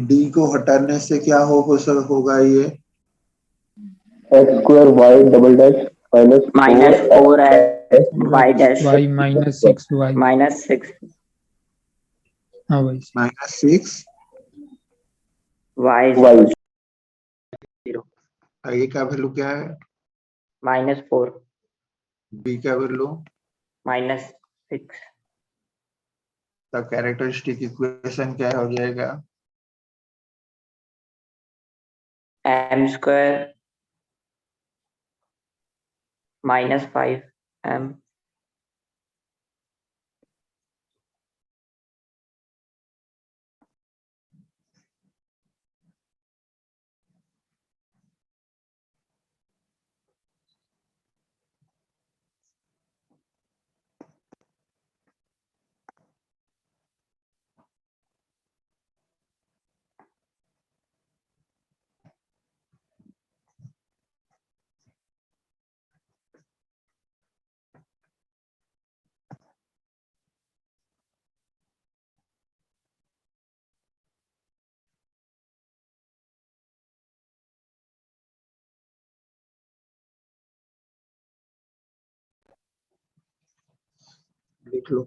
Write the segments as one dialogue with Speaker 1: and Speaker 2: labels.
Speaker 1: D को हटाने से क्या होगा ये?
Speaker 2: X square y double dash minus
Speaker 3: minus
Speaker 2: four
Speaker 3: 4 y dash
Speaker 4: y minus 6 y.
Speaker 3: -6
Speaker 4: हाँ भाई।
Speaker 1: -6
Speaker 3: वाई
Speaker 2: वाई
Speaker 3: 0
Speaker 1: ए का वैल्यू क्या है?
Speaker 3: -4
Speaker 1: बी का वैल्यू?
Speaker 3: -6
Speaker 1: तब कैरेक्टरिस्टिक इक्वेशन क्या हो जाएगा?
Speaker 3: m स्क्वायर -5m
Speaker 1: लिख लो।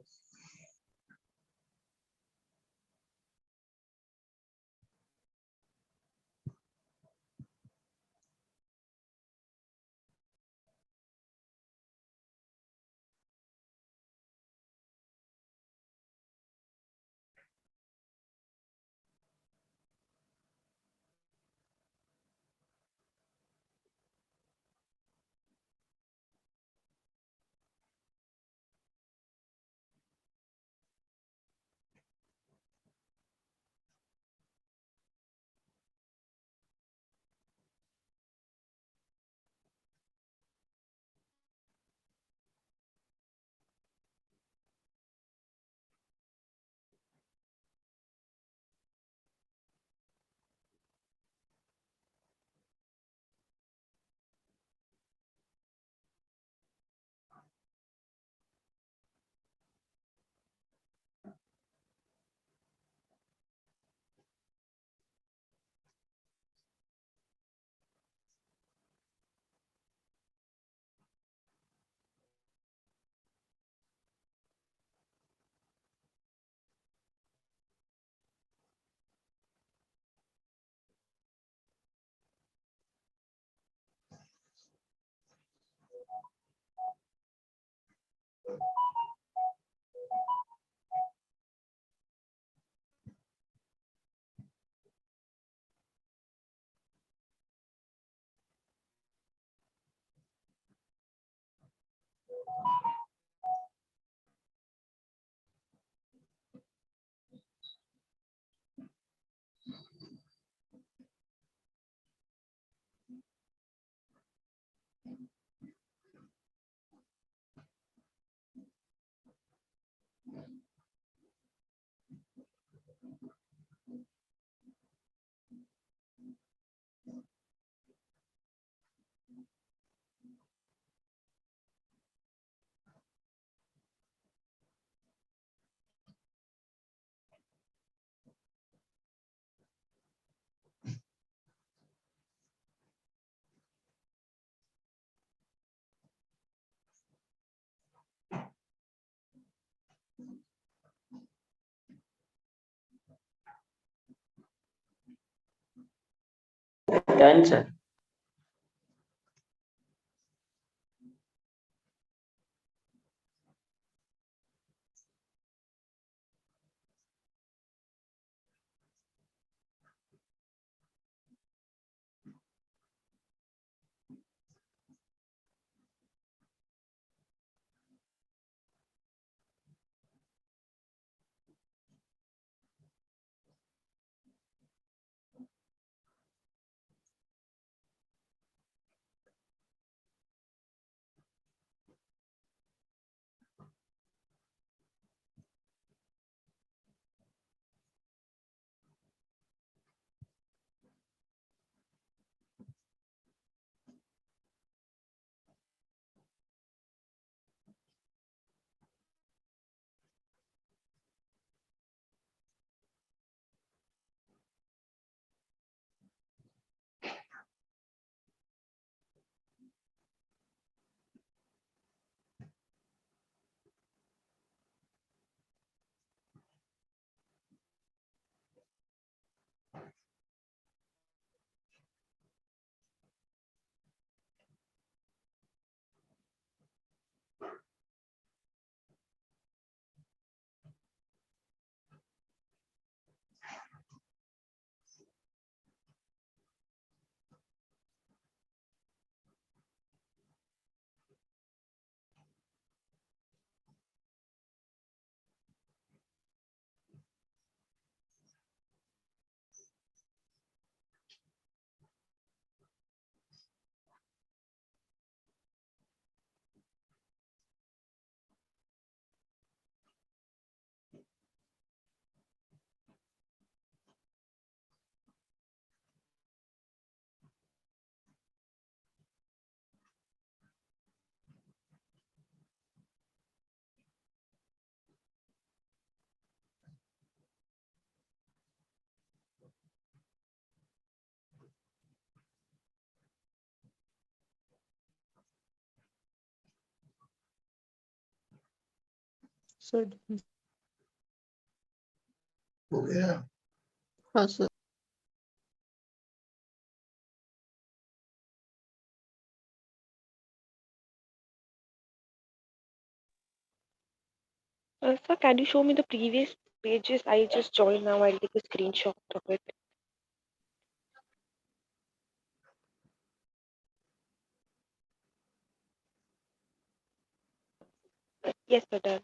Speaker 3: Done sir.
Speaker 5: सर।
Speaker 1: हो गया।
Speaker 5: हाँ sir. Sir, can you show me the previous pages? I just joined now. I'll take a screenshot of it. Yes, sir, done.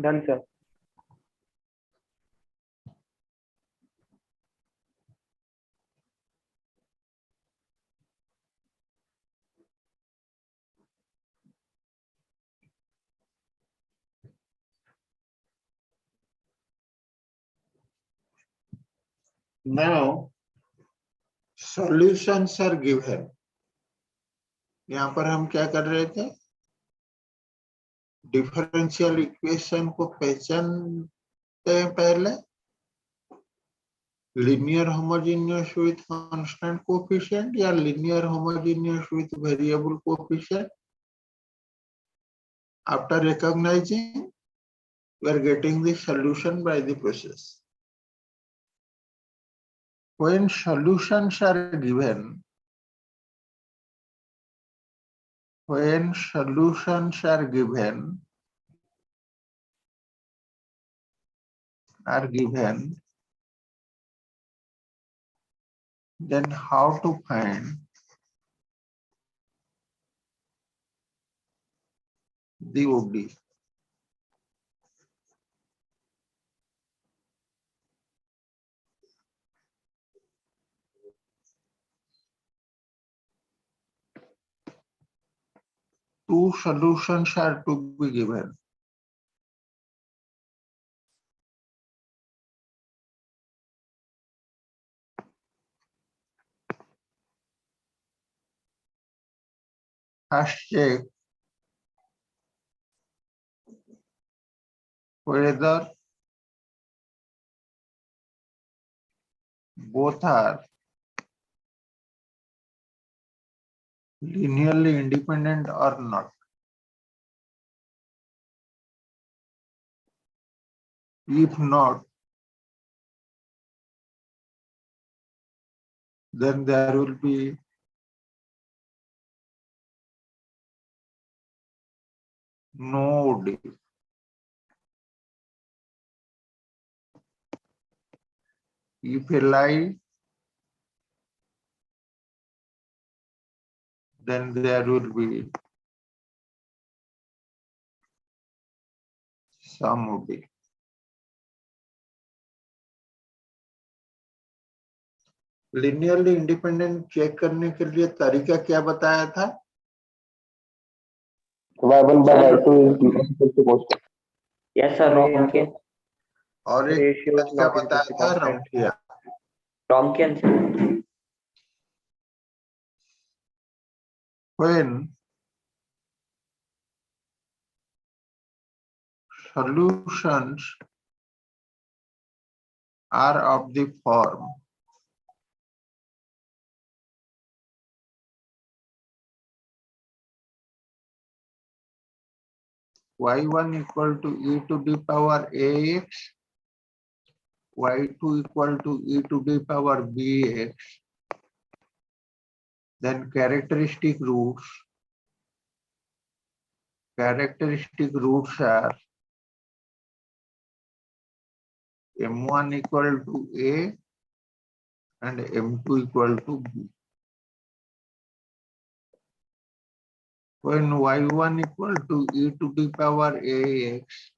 Speaker 3: Done, sir.
Speaker 1: Now solutions are given. यहाँ पर हम क्या कर रहे थे? डिफरेंशियल इक्वेशन को पहचानते हैं पहले, linear homogeneous with constant coefficient या linear homogeneous with variable coefficient. After recognizing, we are getting the solution by the process. When solutions are given, then how to find the OD? Two solutions are to be given. First check whether both are linearly independent or not. If not, then there will be no OD. If a lie, then there will be some OD. Linearly independent check करने के लिए तरीका क्या बताया था?
Speaker 2: Y1 by Y2 is equal to constant.
Speaker 3: Yes, sir. Ronchian.
Speaker 1: और एक
Speaker 3: Ratio is
Speaker 1: तरीका
Speaker 3: not equal
Speaker 1: बताया
Speaker 3: to
Speaker 1: था
Speaker 3: constant.
Speaker 1: रॉन्किया.
Speaker 3: Ronchian, sir.
Speaker 1: When solutions are of the form y1 equal to e to the power ax, y2 equal to e to the power bx. Then characteristic roots are m1 equal to a and m2 equal to b. When y1 equal to e to the power ax,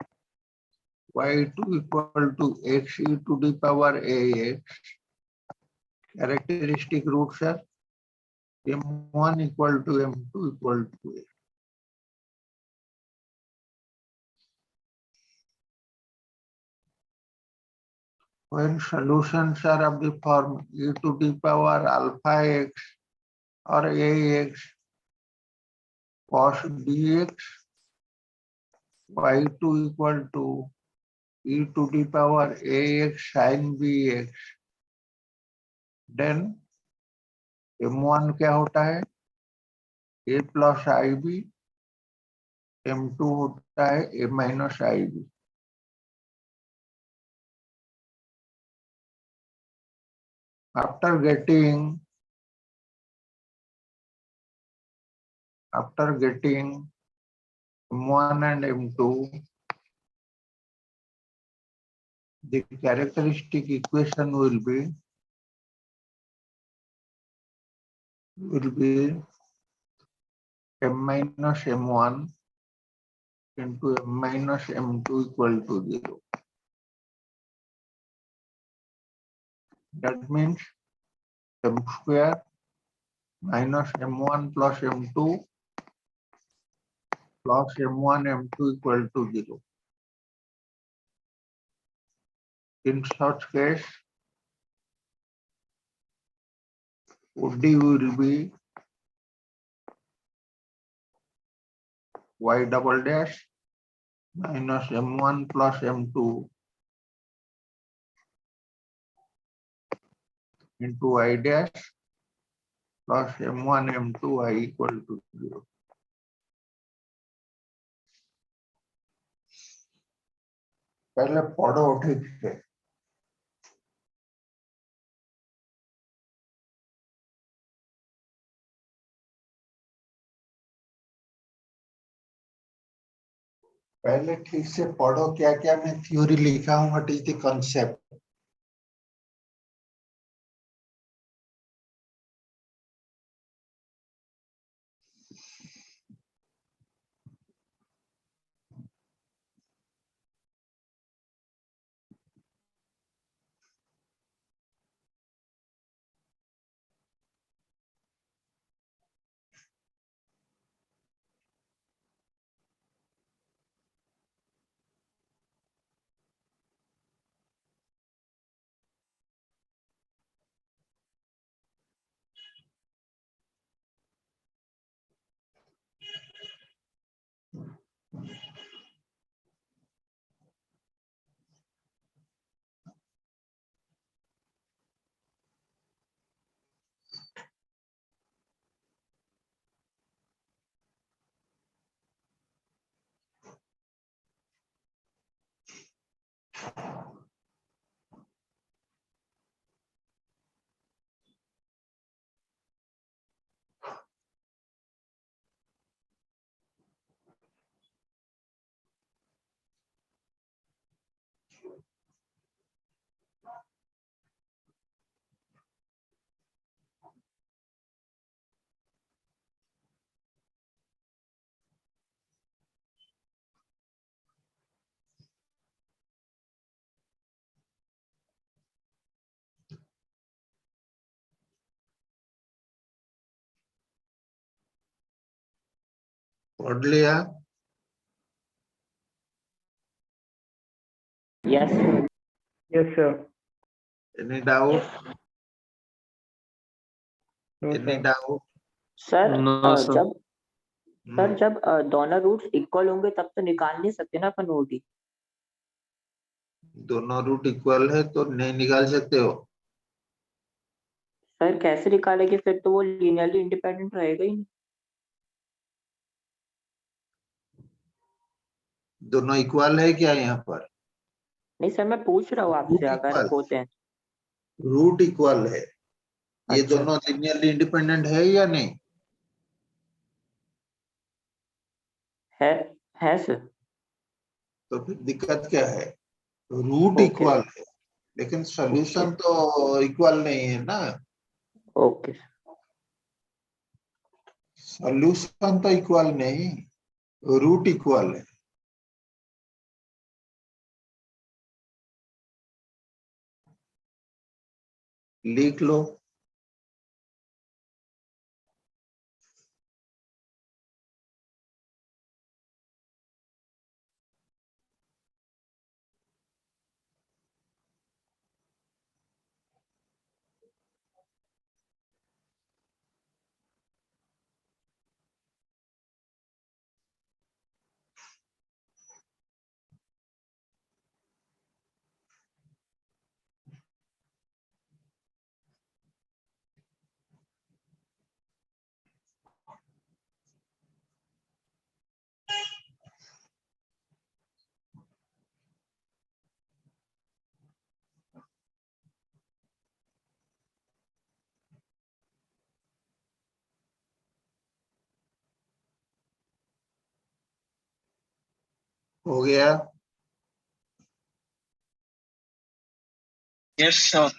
Speaker 1: y2 equal to x e to the power ax, characteristic roots are m1 equal to m2 equal to a. When solutions are of the form e to the power alpha x or ax cos bx, y2 equal to e to the power ax sin bx, then m1 क्या होता है a plus ib, m2 होता है a minus ib. After getting m1 and m2, the characteristic equation will be m minus m1 into m minus m2 equal to 0. That means m square minus m1 plus m2 plus m1 m2 equal to 0. In such case, OD will be y double dash minus m1 plus m2 into y dash plus m1 m2 y equal to 0. पहले पढ़ो ठीक से. पहले ठीक से पढ़ो क्या क्या मैं थ्योरी लिखा हूं, व्हाट इज द कंसेप्ट. पढ़ लिया.
Speaker 3: Yes, sir.
Speaker 6: Yes, sir.
Speaker 1: Any doubt?
Speaker 6: No,
Speaker 1: Any
Speaker 6: sir.
Speaker 1: doubt?
Speaker 3: Sir
Speaker 4: No, sir.
Speaker 3: जब दोनों रूट्स इक्वल होंगे तब तो निकाल नहीं सकते ना अपन ओडी.
Speaker 1: दोनों रूट इक्वल है तो नहीं निकाल सकते हो.
Speaker 3: सर कैसे निकालेंगे, फिर तो वो लीनियरली इंडिपेंडेंट रहेगा ही नहीं.
Speaker 1: दोनों इक्वल है क्या यहाँ पर?
Speaker 3: नहीं सर, मैं पूछ रहा हूँ आपसे, अगर
Speaker 1: equal.
Speaker 3: होते हैं।
Speaker 1: रूट इक्वल है, ये
Speaker 3: अच्छा।
Speaker 1: दोनों लिनियरली इंडिपेंडेंट है या नहीं?
Speaker 3: है है सर।
Speaker 1: तो फिर दिक्कत क्या है? रूट
Speaker 3: ओके
Speaker 1: इक्वल है लेकिन सॉल्यूशन तो इक्वल नहीं है ना।
Speaker 3: ओके।
Speaker 1: सॉल्यूशन तो इक्वल नहीं, रूट इक्वल है। लिख लो। हो गया?
Speaker 7: Yes sir.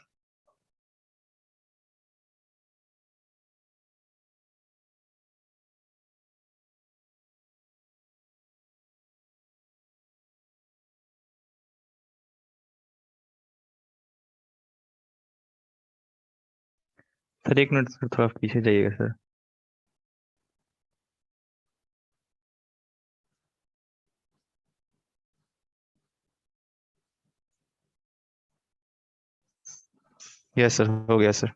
Speaker 8: सर एक मिनट सर, थोड़ा पीछे जाइएगा सर। यस सर, हो गया sir.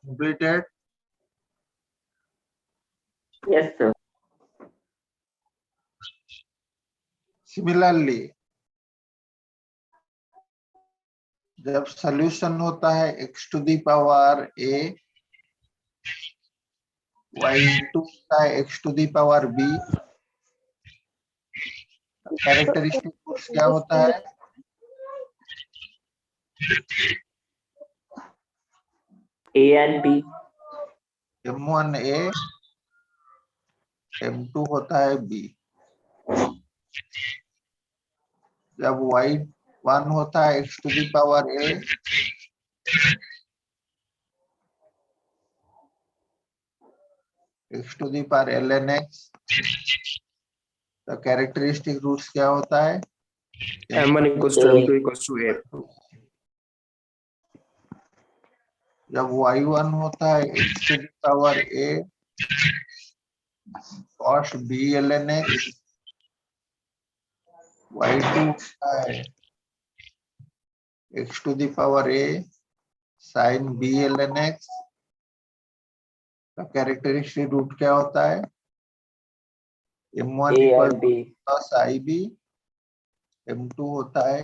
Speaker 1: Completed.
Speaker 3: Yes sir.
Speaker 1: Similarly जब सॉल्यूशन होता है x to the power a, y2 होता है x to the power b, characteristic roots क्या होता है?
Speaker 3: A and B.
Speaker 1: m1 a, m2 होता है b। जब y1 होता है x to the power a, x to the power ln x, तो कैरेक्टरिस्टिक रूट्स क्या होता है?
Speaker 6: M1 equals to M2 equals to A.
Speaker 1: जब y1 होता है x to the power a, cos b ln x y2 है x to the power a sin b ln x का characteristic root क्या होता है m1
Speaker 3: A
Speaker 1: इक्वल
Speaker 3: और
Speaker 1: to
Speaker 3: B।
Speaker 1: Plus ib m2 होता है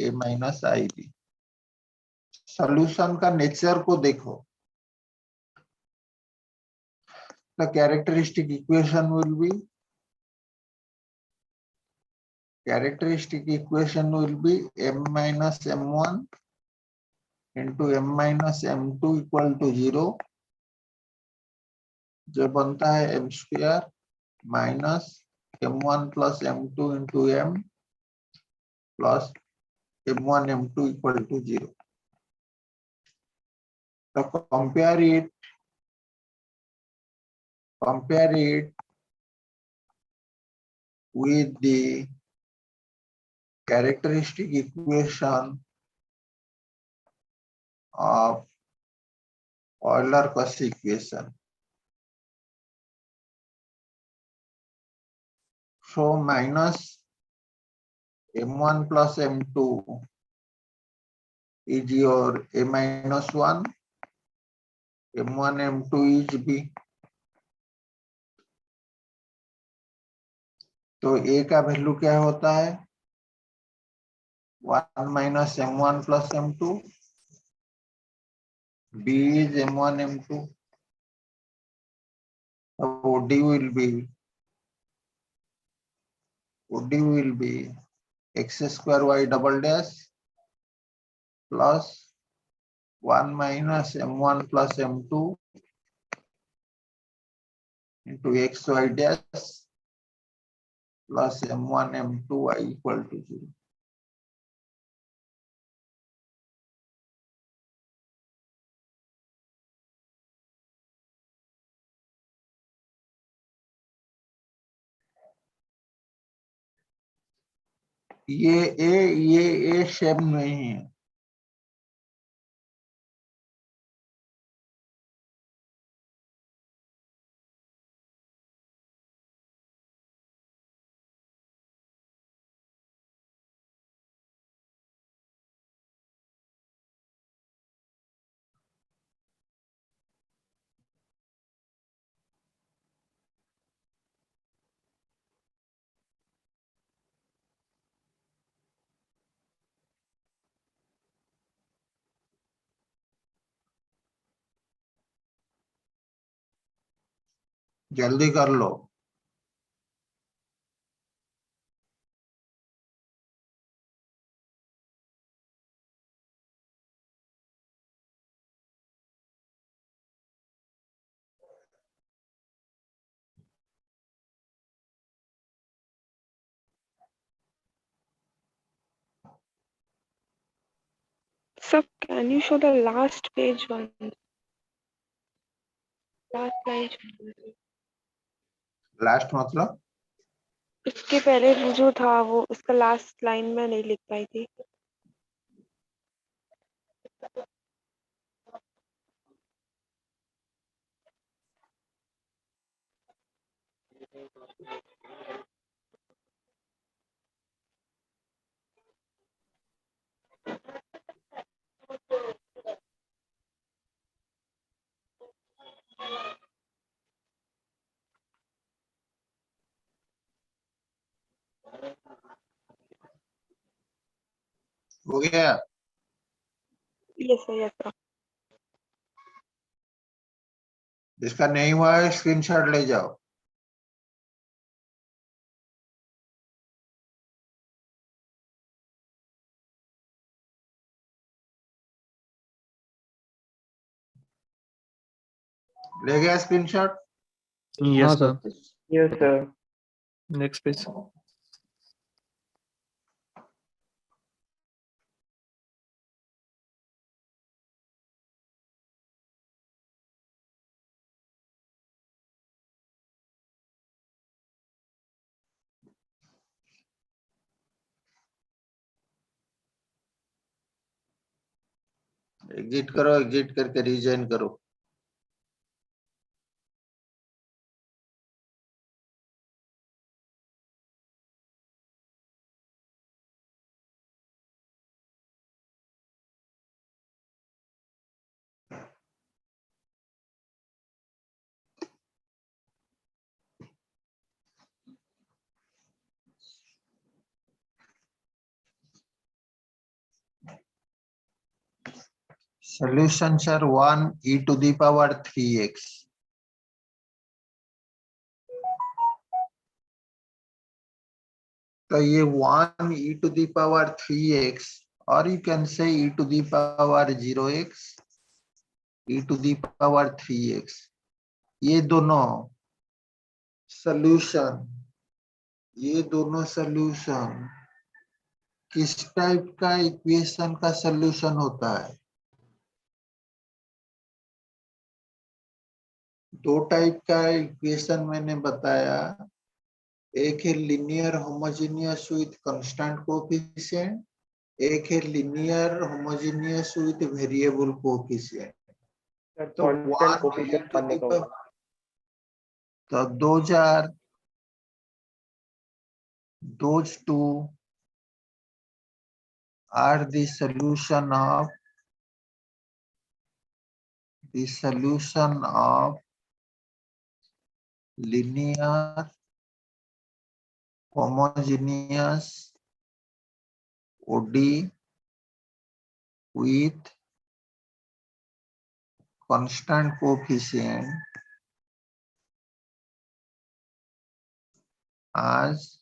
Speaker 1: a माइनस ib। सॉल्यूशन का nature को देखो the characteristic equation will be m minus m1 into m minus m2 equal to 0 जो बनता है m square minus m1 plus m2 into m plus m1 m2 equal to 0। तो compare it with the characteristic equation of Euler-Cauchy equation. So minus m1 plus m2 is your a minus 1, m1 m2 is b। तो a का value क्या होता है 1 minus m1 plus m2, b is m1 m2, so OD will be x square y double dash plus 1 minus m1 plus m2 into x y dash plus m1 m2 y equal to 0। ये same नहीं है। जल्दी कर लो।
Speaker 5: Sir, can you show the last page one? Last line.
Speaker 1: Last मतलब
Speaker 5: इसके पहले वो जो था वो इसका लास्ट लाइन में नहीं लिख पाई थी।
Speaker 1: हो गया।
Speaker 5: Yes sir, yes sir.
Speaker 1: जिसका नहीं हुआ है स्क्रीनशॉट ले जाओ। ले गया स्क्रीनशॉट।
Speaker 4: हाँ
Speaker 6: Yes, sir.
Speaker 4: Sir.
Speaker 3: Yes sir.
Speaker 6: Next page.
Speaker 1: Exit करो, एग्जिट करके रीजॉइन करो। Solutions are 1 e to the power 3x. तो ये 1 e to the power 3x और you can say e to the power 0x, e to the power 3x. ये दोनों solution किस type का इक्वेशन का सॉल्यूशन होता है? दो टाइप का इक्वेशन मैंने बताया, एक है linear homogeneous with constant coefficient, एक है linear homogeneous with variable coefficient. तो
Speaker 7: कांस्टेंट कोएफिशिएंट पढ़ने का होगा.
Speaker 1: तो those two are the solution of linear homogeneous OD with constant coefficient as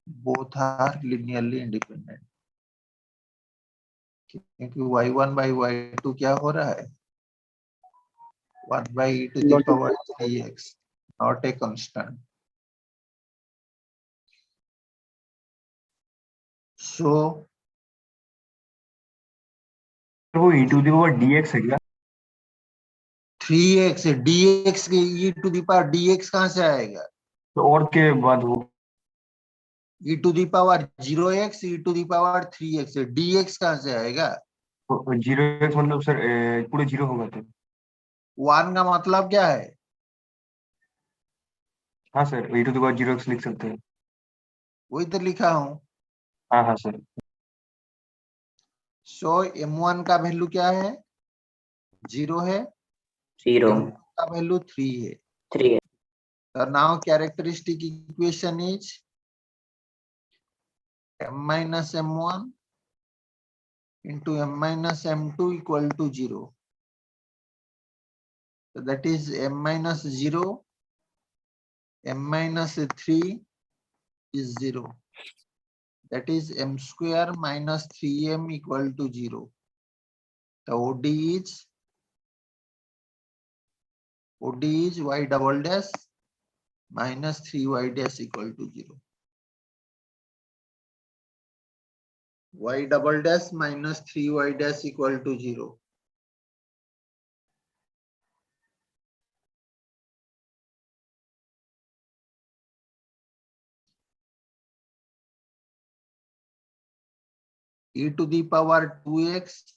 Speaker 1: both are linearly independent. क्योंकि y1 by y2 क्या हो रहा है? 1 by e to the power 3x, not a constant. So
Speaker 2: वो e to the power dx है क्या?
Speaker 1: 3x dx के e to the power dx कहाँ से आएगा?
Speaker 2: तो और के बाद वो
Speaker 1: e to the power 0x e to the power 3x dx कहाँ से आएगा?
Speaker 2: 0x मतलब सर पूरे 0 होगा तो
Speaker 1: 1 का मतलब क्या है?
Speaker 2: हाँ sir e to the power 0x लिख सकते हैं.
Speaker 1: वही तो लिखा हूं.
Speaker 2: हाँ हाँ सर.
Speaker 1: सो m1 का वैल्यू क्या है? 0 है.
Speaker 3: 0
Speaker 1: m2 का वैल्यू 3 है.
Speaker 3: 3
Speaker 1: So now characteristic equation is m minus m1 into m minus m2 equal to 0. So that is m minus 0, m minus 3 is 0. That is m square minus 3m equal to 0. The OD is y double dash minus 3y dash equal to 0. Y double dash minus 3y dash equal to 0. E to the power 2x,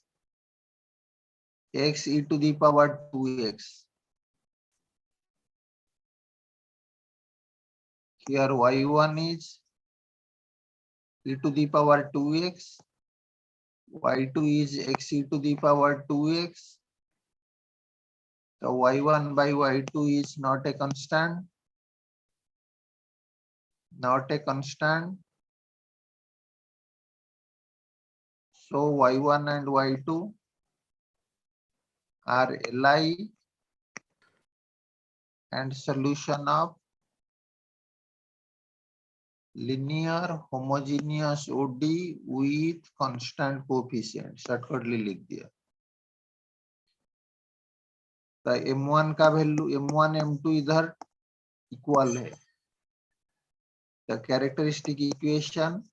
Speaker 1: x e to the power 2x. Here y1 is e to the power 2x, y2 is x e to the power 2x. So y1 by y2 is not a constant. So y1 and y2 are Li and solution of linear homogeneous OD with constant coefficient. Shortcutly लिख दिया. तो m1 का value m1 m2 इधर equal है. The characteristic equation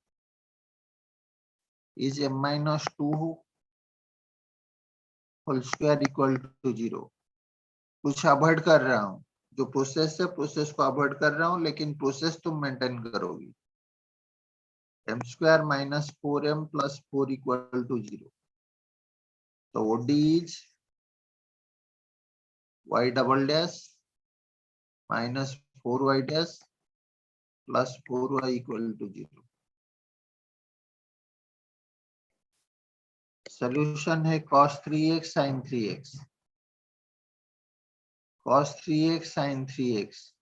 Speaker 1: is m minus 2 whole square equal to 0. कुछ avoid कर रहा हूं, जो प्रोसेस है प्रोसेस को अवॉइड कर रहा हूं, लेकिन प्रोसेस तुम मेंटेन करोगी. m square minus 4m plus 4 equal to 0. So OD is y double dash minus 4y dash plus 4y equal to 0. Solution है cos 3x sin 3x. Cos 3x sin 3x.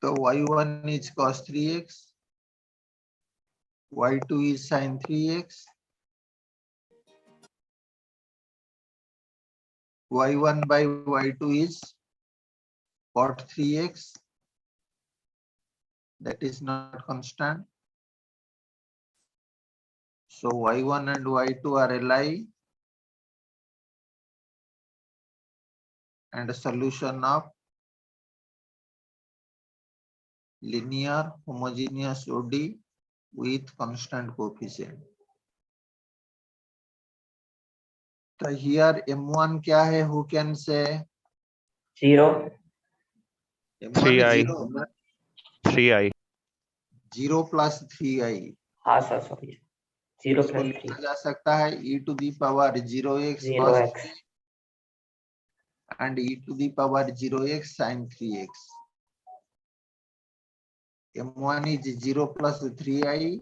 Speaker 1: So y1 is cos 3x, y2 is sin 3x, y1 by y2 is cot 3x, that is not constant. So y1 and y2 are Li, and a solution of linear homogeneous OD with constant coefficient. So here M1 क्या है? Who can say?
Speaker 3: 0.
Speaker 1: M1
Speaker 8: 3i.
Speaker 1: is
Speaker 8: 3i.
Speaker 1: 0 plus 3i.
Speaker 3: हाँ sir sorry 0
Speaker 1: इसको
Speaker 3: plus
Speaker 1: लिखा
Speaker 3: 3
Speaker 1: जा सकता है e to the power 0x cos
Speaker 3: 0x
Speaker 1: and e to the power 0x sin 3x. M1 is 0 plus 3i,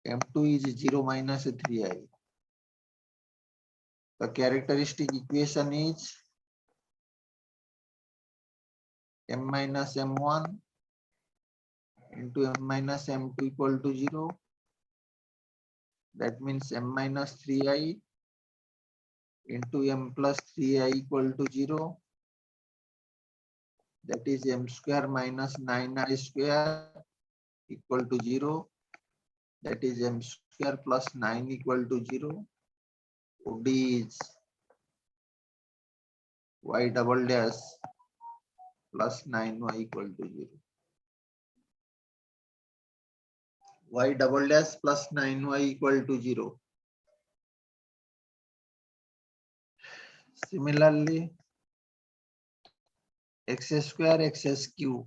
Speaker 1: M2 is 0 minus 3i. The characteristic equation is m minus m1 into m minus m2 equal to 0. That means m minus 3i into m plus 3i equal to 0. That is m square minus 9i square equal to 0. That is m square plus 9 equal to 0. OD is y double dash plus 9y equal to 0. Y double dash plus 9y equal to 0. Similarly, x square x cube.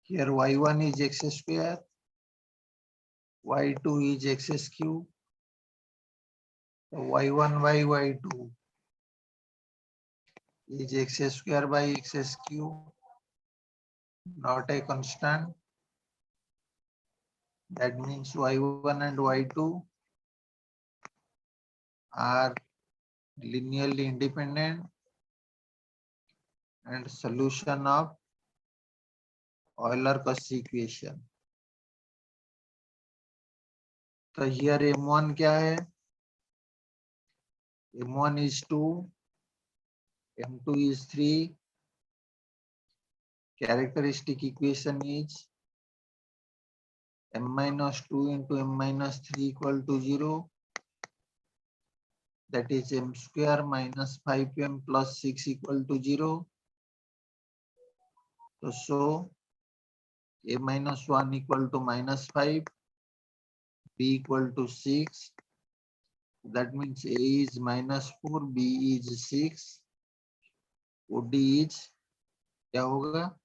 Speaker 1: Here y1 is x square, y2 is x cube, so y1 by y2 is x square by x cube, not a constant. That means y1 and y2 are linearly independent, and solution of Euler-Cauchy equation. So here M1 क्या है? M1 is 2, M2 is 3. Characteristic equation is m minus 2 into m minus 3 equal to 0. That is m square minus 5m plus 6 equal to 0. So a minus 1 equal to minus 5, b equal to 6. That means a is minus 4, b is 6. OD is क्या होगा?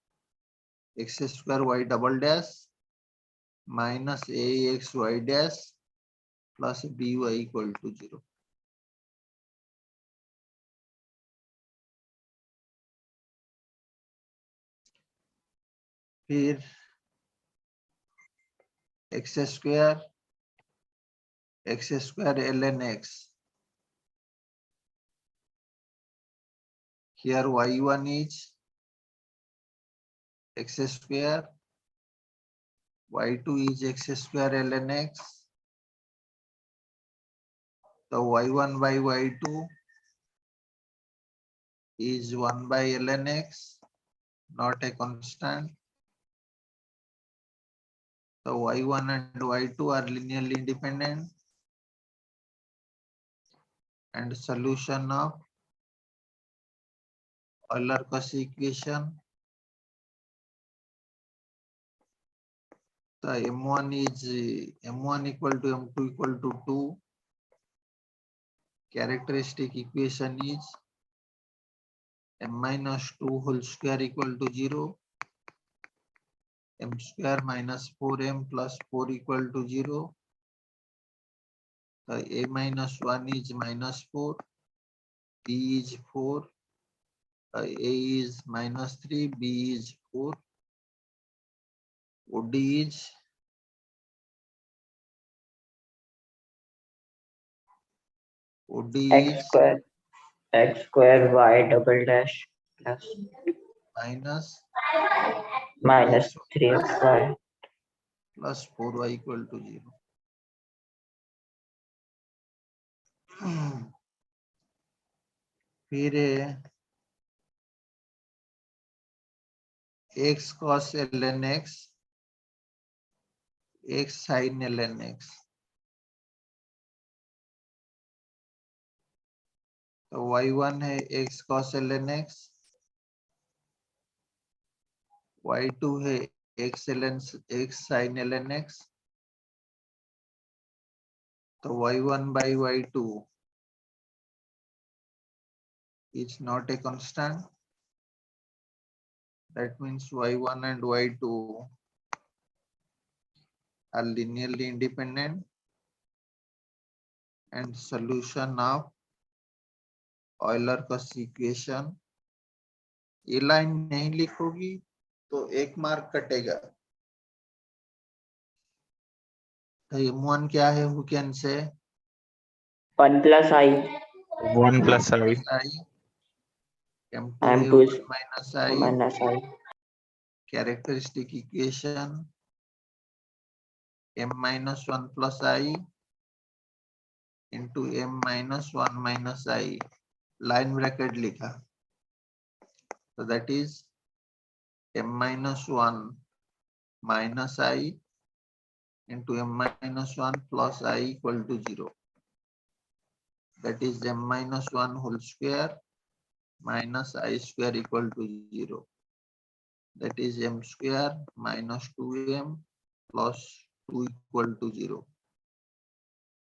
Speaker 1: X square y double dash minus ax y dash plus by equal to 0. फिर x square ln x. Here y1 is x square, y2 is x square ln x. So y1 by y2 is 1 by ln x, not a constant. So y1 and y2 are linearly independent, and solution of Euler-Cauchy equation. So m1 is m1 equal to m2 equal to 2. Characteristic equation is m minus 2 whole square equal to 0. M square minus 4m plus 4 equal to 0. A minus 1 is minus 4, b is 4, A is minus 3, b is 4. OD is
Speaker 3: x square y double dash plus
Speaker 1: minus
Speaker 3: minus
Speaker 1: x
Speaker 3: 3xy
Speaker 1: plus 4y equal to 0. फिर x cos ln x, x sin ln x. तो y1 है x cos ln x, y2 है x sin ln x. तो y1 by y2 is not a constant. That means y1 and y2 are linearly independent, and solution of Euler-Cauchy equation. ये line नहीं लिखोगी तो 1 mark कटेगा. तो m1 क्या है? Who can say?
Speaker 3: 1 plus I
Speaker 8: 1 plus I.
Speaker 1: I. m2 है
Speaker 3: m2 is
Speaker 1: 1 minus I.
Speaker 3: minus I
Speaker 1: Characteristic equation m minus 1 plus I into m minus 1 minus I. Line bracket लिखा. So that is m minus 1 minus I into m minus 1 plus I equal to 0. That is m minus 1 whole square minus I square equal to 0. That is m square minus 2m plus 2 equal to 0.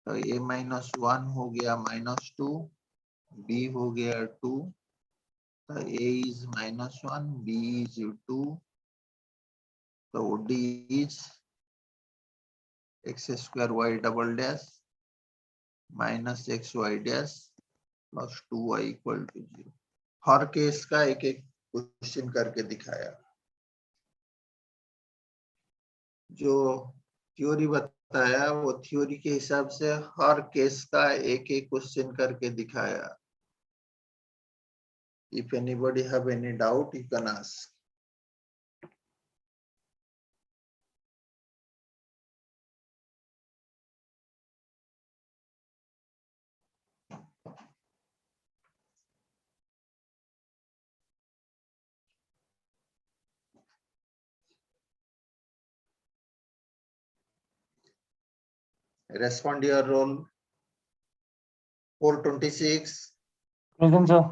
Speaker 1: तो a minus 1 हो गया minus 2, b हो गया 2. तो a is minus 1, b is 2. So d is x square y double dash minus xy dash plus 2y equal to 0. Her case का एक एक question करके दिखाया. जो थ्योरी बताया वो थ्योरी के हिसाब से हर केस का एक एक क्वेश्चन करके दिखाया. If anybody have any doubt, you can ask. Respond your roll. 426,
Speaker 7: Present, sir.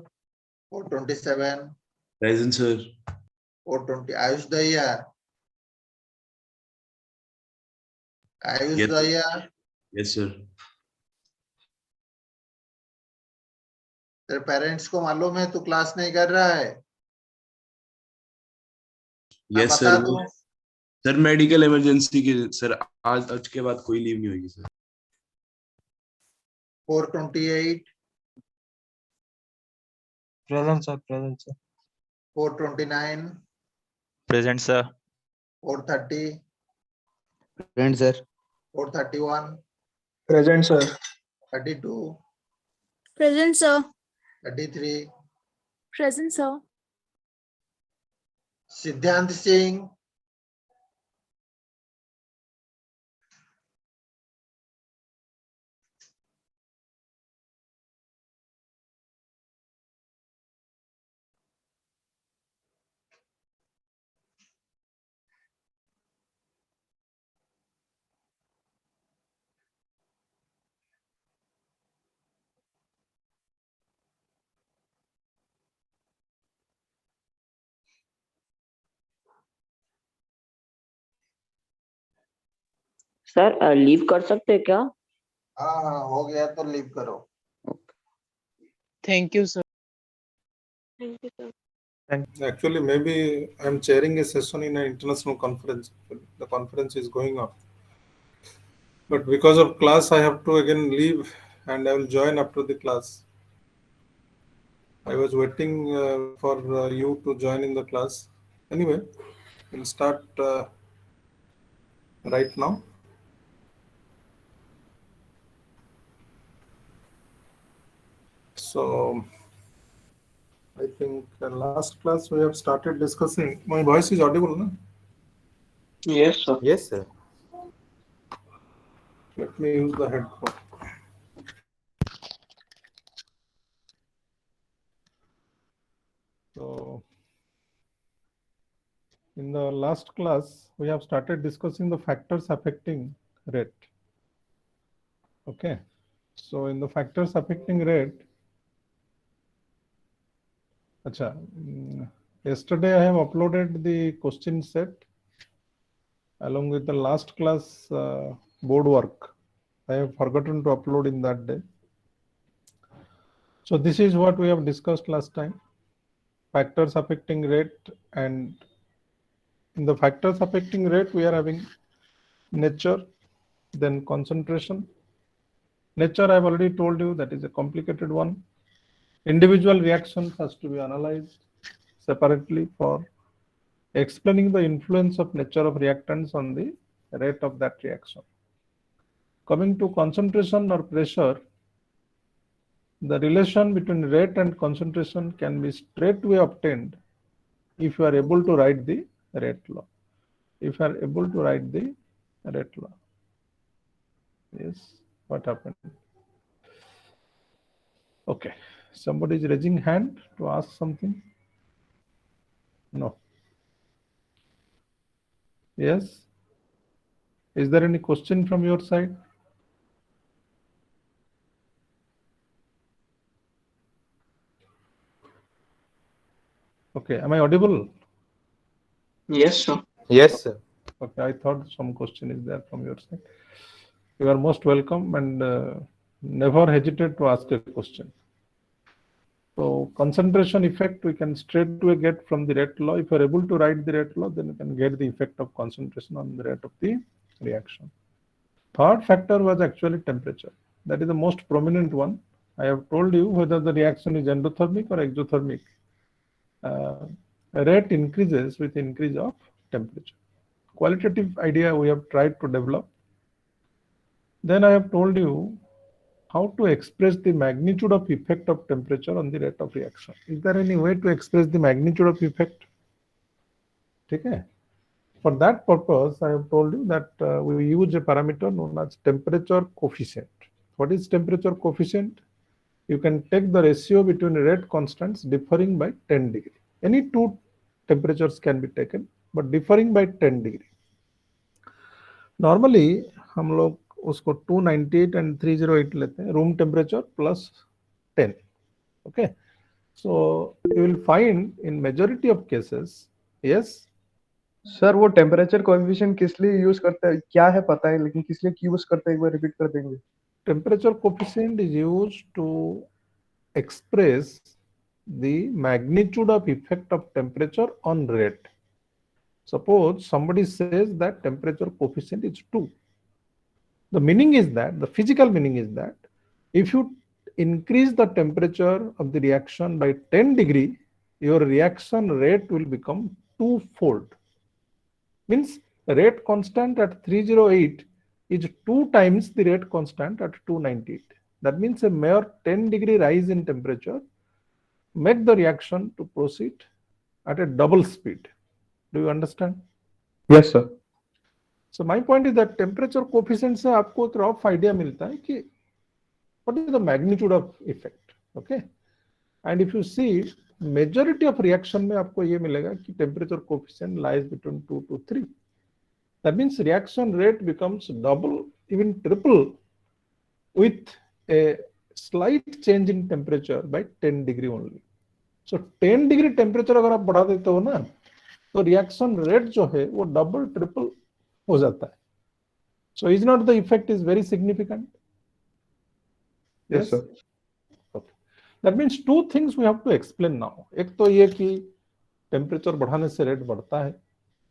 Speaker 1: 427,
Speaker 9: Present, sir.
Speaker 1: 420. Ayush Daya. Ayush
Speaker 9: Yes.
Speaker 1: Daya.
Speaker 9: Yes, sir.
Speaker 1: तेरे पेरेंट्स को मालूम है तू क्लास नहीं कर रहा है? मैं
Speaker 9: Yes,
Speaker 1: बता
Speaker 9: sir.
Speaker 1: दूं?
Speaker 9: सर मेडिकल इमरजेंसी के सर आज के बाद कोई लीव नहीं होगी sir.
Speaker 1: 428,
Speaker 7: Present, sir. Present, sir.
Speaker 1: 429,
Speaker 8: Present, sir.
Speaker 1: 430,
Speaker 10: Present, sir.
Speaker 1: 431,
Speaker 2: Present, sir.
Speaker 1: 32,
Speaker 11: Present, sir.
Speaker 1: 33.
Speaker 11: Present, sir.
Speaker 1: सिद्धांत सिंह.
Speaker 3: सर लीव कर सकते हैं क्या?
Speaker 1: हाँ हो गया तो लीव करो.
Speaker 6: Thank you, sir.
Speaker 5: Thank you, sir.
Speaker 12: Actually, maybe I'm chairing a session in an international conference. The conference is going on. But because of class, I have to again leave and I will join after the class. I was waiting for you to join in the class. Anyway, we'll start right now. So, I think last class we have started discussing. My voice is audible, no?
Speaker 7: Yes, sir.
Speaker 10: Yes, sir.
Speaker 12: Let me use the headphone. So, in the last class, we have started discussing the factors affecting rate. Okay. So, in the factors affecting rate, yesterday I have uploaded the question set along with the last class board work. I have forgotten to upload in that day. So this is what we have discussed last time. Factors affecting rate, and in the factors affecting rate, we are having nature, then concentration. Nature, I've already told you, that is a complicated one. Individual reactions has to be analyzed separately for explaining the influence of nature of reactants on the rate of that reaction. Coming to concentration or pressure, the relation between rate and concentration can be straightway obtained if you are able to write the rate law. If you are able to write the rate law. Yes, what happened? Okay, somebody is raising hand to ask something. No. Yes. Is there any question from your side? Okay, am I audible?
Speaker 7: Yes, sir.
Speaker 10: Yes, sir.
Speaker 12: Okay, I thought some question is there from your side. You are most welcome, and never hesitate to ask a question. So concentration effect we can straightway get from the rate law. If you are able to write the rate law, then you can get the effect of concentration on the rate of the reaction. Third factor was actually temperature. That is the most prominent one. I have told you whether the reaction is endothermic or exothermic. Rate increases with increase of temperature. Qualitative idea we have tried to develop. Then I have told you how to express the magnitude of effect of temperature on the rate of reaction. Is there any way to express the magnitude of effect? Okay. For that purpose, I have told you that we use a parameter known as temperature coefficient. What is temperature coefficient? You can take the ratio between rate constants differing by 10 degree. Any two temperatures can be taken, but differing by 10 degree. Normally, हम लोग उसको 298 and 308 लेते हैं, room temperature plus 10. Okay. So you will find in majority of cases, yes.
Speaker 6: Sir वो temperature coefficient किस लिए use करते हैं क्या है पता है लेकिन किस लिए यूज करते हैं एक बार रिपीट कर देंगे
Speaker 12: Temperature coefficient is used to express the magnitude of effect of temperature on rate. Suppose somebody says that temperature coefficient is 2. The meaning is that, the physical meaning is that if you increase the temperature of the reaction by 10 degree, your reaction rate will become twofold. Means rate constant at 308 is 2 times the rate constant at 298. That means a mere 10 degree rise in temperature make the reaction to proceed at a double speed. Do you understand?
Speaker 6: Yes, sir.
Speaker 12: So my point is that temperature coefficient से आपको एक rough idea मिलता है कि what is the magnitude of effect, okay? And if you see majority of reaction में आपको ये मिलेगा कि temperature coefficient lies between 2 to 3. That means reaction rate becomes double, even triple, with a slight change in temperature by 10 degree only. So 10 degree temperature अगर आप बढ़ा देते हो ना, तो reaction rate जो है वो double, triple हो जाता है. So is not the effect is very significant?
Speaker 6: Yes, sir.
Speaker 12: Okay. That means two things we have to explain now. एक तो ये कि temperature बढ़ाने से rate बढ़ता है.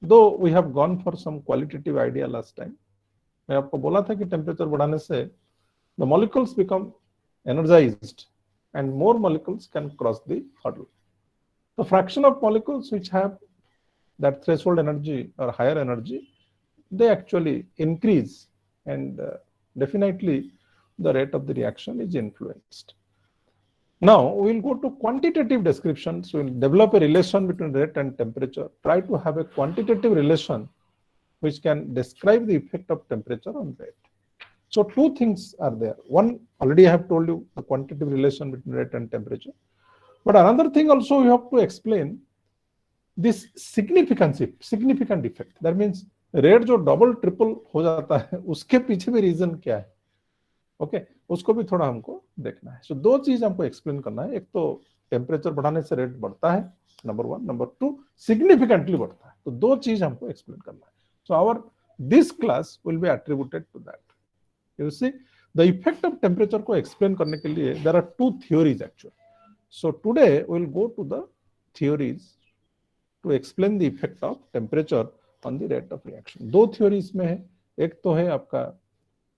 Speaker 12: Though we have gone for some qualitative idea last time. मैं आपको बोला था कि temperature बढ़ाने से the molecules become energized and more molecules can cross the hurdle. The fraction of molecules which have that threshold energy or higher energy, they actually increase, and definitely the rate of the reaction is influenced. Now we'll go to quantitative descriptions. We'll develop a relation between rate and temperature. Try to have a quantitative relation which can describe the effect of temperature on rate. So two things are there. One, already I have told you the quantitative relation between rate and temperature. But another thing also you have to explain this significant effect. That means rate जो double triple हो जाता है उसके पीछे भी reason क्या है, okay उसको भी थोड़ा हमको देखना है. सो दो चीज हमको एक्सप्लेन करना है. एक तो टेम्परेचर बढ़ाने से रेट बढ़ता है, number one. Number two significantly बढ़ता है. तो दो चीज हमको एक्सप्लेन करना है. So our this class will be attributed to that. You see the effect of temperature को एक्सप्लेन करने के लिए there are two theories actually. So today we will go to the theories to explain the effect of temperature on the rate of reaction. दो theory इसमें है. एक तो है आपका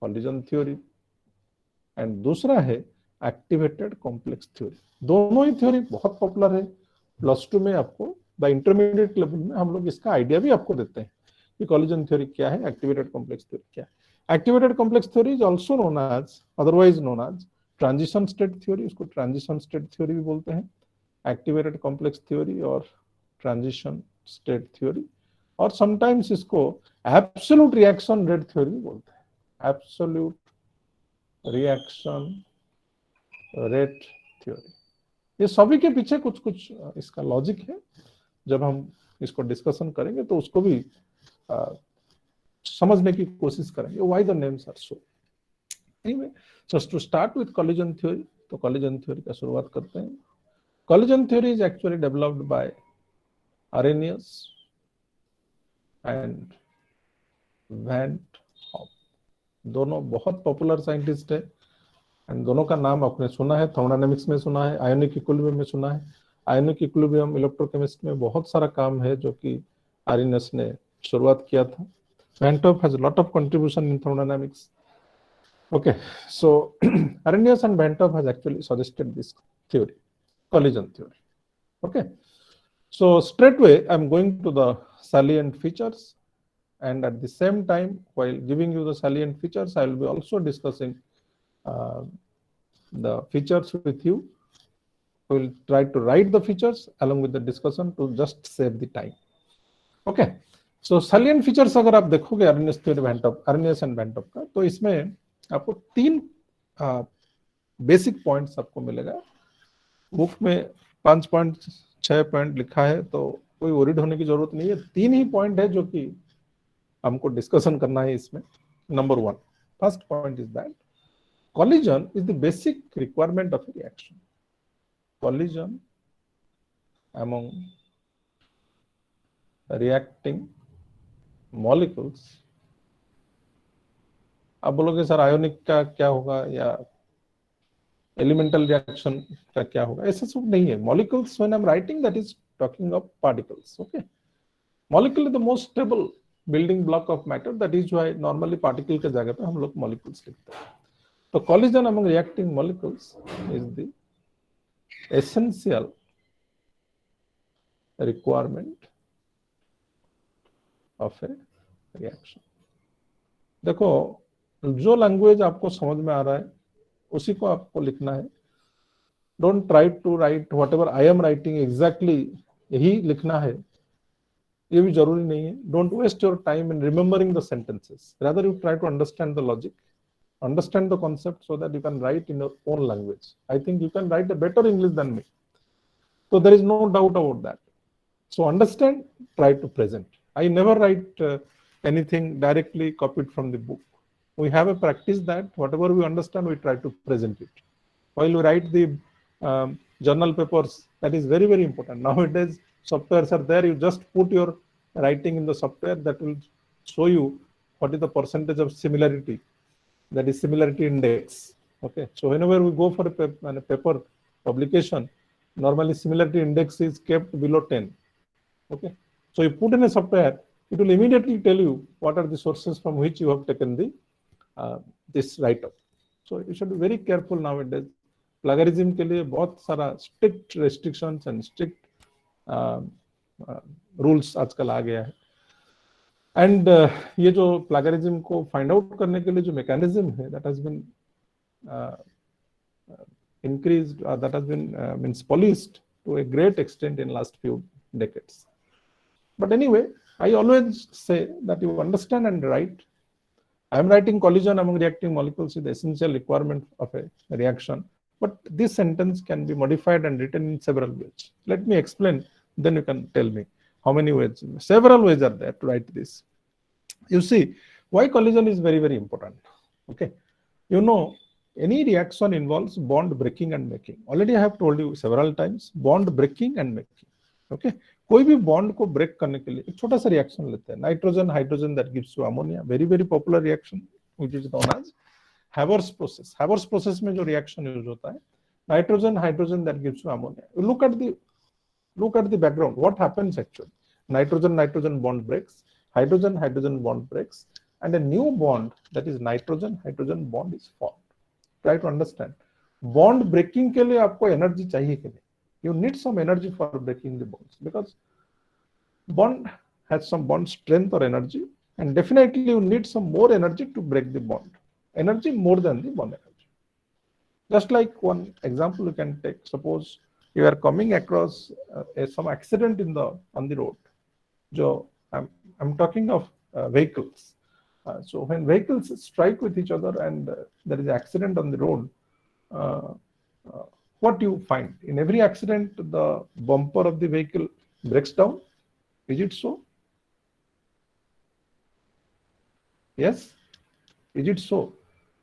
Speaker 12: कॉलिजन थ्योरी एंड दूसरा है एक्टिवेटेड कॉम्प्लेक्स थ्योरी. दोनों ही थ्योरी बहुत पॉपुलर है. प्लस टू में आपको द इंटरमीडिएट लेवल में हम लोग इसका आइडिया भी आपको देते हैं कि कॉलिजन थ्योरी क्या है, एक्टिवेटेड कॉम्प्लेक्स थ्योरी क्या है. Activated complex theory is also known as, otherwise known as transition state theory. उसको ट्रांजिशन स्टेट थ्योरी भी बोलते हैं, एक्टिवेटेड कॉम्प्लेक्स थ्योरी और ट्रांजिशन स्टेट थ्योरी. और समटाइम्स इसको एब्सोल्यूट रिएक्शन रेट थ्योरी भी बोलते हैं. Absolute reaction rate theory. ये सभी के पीछे कुछ कुछ इसका लॉजिक है. जब हम इसको डिस्कशन करेंगे तो उसको भी समझने की कोशिश करेंगे. Why the names are so. Anyway, so to start with collision theory. तो कॉलिजन थ्योरी का शुरुआत करते हैं. Collision theory is actually developed by Arrhenius and Van't Hoff. दोनों बहुत पॉपुलर साइंटिस्ट है एंड दोनों का नाम आपने सुना है, थर्मोडायनामिक्स में सुना है, आयोनिक इक्विलिब्रियम में सुना है. आयोनिक इक्विलिब्रियम इलेक्ट्रोकेमिस्ट्री में बहुत सारा काम है जो कि आर्हेनियस ने शुरुआत किया था. Van't Hoff has lot of contribution in thermodynamics. Okay, so Arrhenius and Van't Hoff has actually suggested this theory, collision theory. Okay. So straightway I'm going to the salient features, and at the same time while giving you the salient features I will be also discussing the features with you. We will try to write the features along with the discussion to just save the time. Okay, so salient features अगर आप देखोगे Arrhenius theory Van't Hoff, Arrhenius and Van't Hoff का, तो इसमें आपको तीन basic points आपको मिलेगा. बुक में 5.6 पॉइंट लिखा है तो कोई वरीड होने की जरूरत नहीं है. तीन ही पॉइंट है जो कि हमको डिस्कशन करना है इसमें. Number one, first point is that collision is the basic requirement of a reaction. Collision among reacting molecules. आप बोलोगे सर आयोनिक का क्या होगा या एलिमेंटल रिएक्शन का क्या होगा, ऐसा सब नहीं है. Molecules when I am writing that is talking of particles. Okay, molecule is the most stable building block of matter. That is why normally particle के जगह पे हम लोग मॉलिक्यूल्स लिखते हैं. तो collision among reacting molecules is the essential requirement of a reaction. देखो, जो लैंग्वेज आपको समझ में आ रहा है उसी को आपको लिखना है. Don't try to write whatever I am writing exactly यही लिखना है, ये भी जरूरी नहीं है. Don't waste your time in remembering the sentences. Rather you try to understand the logic, understand the concept so that you can write in your own language. I think you can write a better English than me, so there is no doubt about that. So understand, try to present. I never write anything directly copied from the book. We have a practice that whatever we understand we try to present it. While we write the journal papers, that is very very important. Nowadays softwares are there, you just put your writing in the software that will show you what is the percentage of similarity. That is similarity index. Okay, so whenever we go for a paper publication, normally similarity index is kept below 10. Okay, so you put in a software, it will immediately tell you what are the sources from which you have taken the this write-up. So you should be very careful nowadays. Plagiarism के लिए बहुत सारा strict restrictions and strict rules आजकल आ गया है. And ये जो plagiarism को फाइंड आउट करने के लिए जो मैकेनिज्म है, that has been increased, that has been means policed to a great extent in last few decades. But anyway, I always say that you understand and write. I am writing collision among reacting molecules is the essential requirement of a reaction. But this sentence can be modified and written in several ways. Let me explain, then you can tell me how many ways. Several ways are there to write this. You see, why collision is very, very important. Okay, you know, any reaction involves bond breaking and making. Already I have told you several times, bond breaking and making. Okay, कोई भी bond को break करने के लिए एक छोटा सा reaction लेते हैं, nitrogen hydrogen that gives you ammonia, very very popular reaction which is known as Haber's process. Haber's process में जो रिएक्शन यूज होता है, nitrogen hydrogen that gives you ammonia. Look at the background. What happens actually? Nitrogen bond breaks, hydrogen bond breaks, and a new bond, that is nitrogen bond is formed. Try to understand. Bond breaking के लिए आपको energy चाहिए कि नहीं? You need some energy for breaking the bonds, because bond has some bond strength or energy, and definitely you need some more energy to break the bond. Energy more than the bond energy. Just like one example you can take. Suppose you are coming across some accident on the road. I'm talking of vehicles. So when vehicles strike with each other and there is an accident on the road, what you find? In every accident, the bumper of the vehicle breaks down. Is it so? Yes? Is it so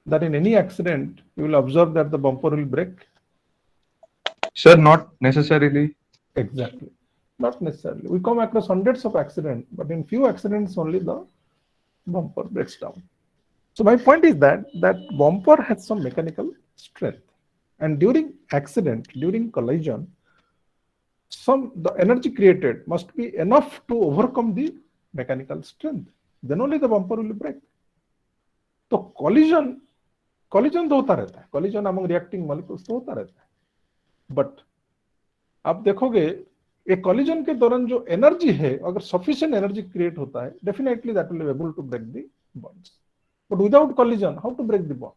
Speaker 12: that in any accident, you will observe that the bumper will break?
Speaker 6: Sir, not necessarily.
Speaker 12: Exactly. Not necessarily. We come across hundreds of accidents, but in few accidents only the bumper breaks down. So my point is that bumper has some mechanical strength. And during accident, during collision, the energy created must be enough to overcome the mechanical strength. Then only the bumper will break. So collision तो होता रहता है, collision among reacting molecules तो होता रहता है. But आप देखोगे एक collision के दौरान जो energy है, अगर sufficient energy create होता है, definitely that will be able to break the bonds. But without collision, how to break the bond?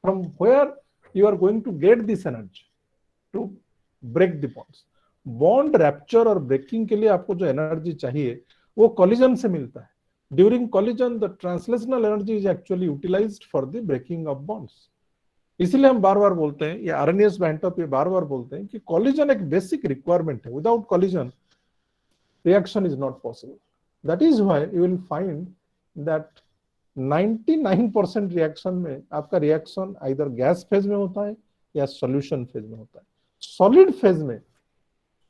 Speaker 12: From where you are going to get this energy to break the bonds? Bond rupture और breaking के लिए आपको जो energy चाहिए, वो collision से मिलता है. During collision, the translational energy is actually utilized for the breaking of bonds. इसीलिए हम बार बार बोलते हैं, ये आरएनएस बैंटअप ये बार बार बोलते हैं कि collision एक basic requirement है. Without collision, reaction is not possible. That is why you will find that 99% reaction में आपका रिएक्शन आइदर गैस फेज में होता है या सॉल्यूशन फेज में होता है. सॉलिड फेज में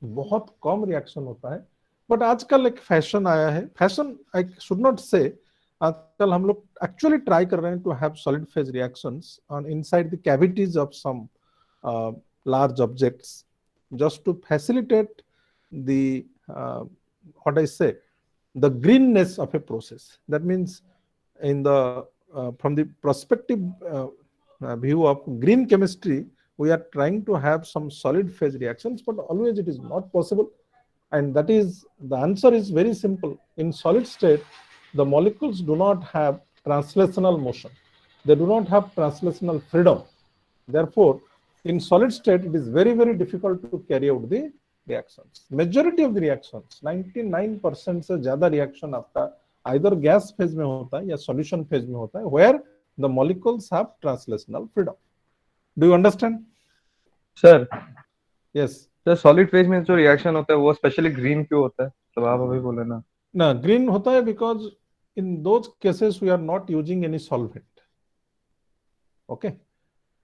Speaker 12: बहुत कम रिएक्शन होता है. बट आजकल एक फैशन आया है, फैशन आई शुड नॉट से, आजकल हम लोग एक्चुअली ट्राई कर रहे हैं to have solid phase reactions on inside the cavities of some large objects just to facilitate the what I say the greenness of a process. That means in the from the perspective view of green chemistry, we are trying to have some solid phase reactions, but always it is not possible. And that is, the answer is very simple. In solid state, the molecules do not have translational motion. They do not have translational freedom. Therefore, in solid state, it is very, very difficult to carry out the reactions. Majority of the reactions, 99% से ज़्यादा reaction आपका either gas phase में होता है या solution phase में होता है, where the molecules have translational freedom. Do you understand?
Speaker 6: Sir.
Speaker 12: Yes.
Speaker 6: Sir, solid phase में जो reaction होता है वो specially green क्यों होता है? तो आप अभी बोले ना.
Speaker 12: No, green होता है because in those cases we are not using any solvent. Okay.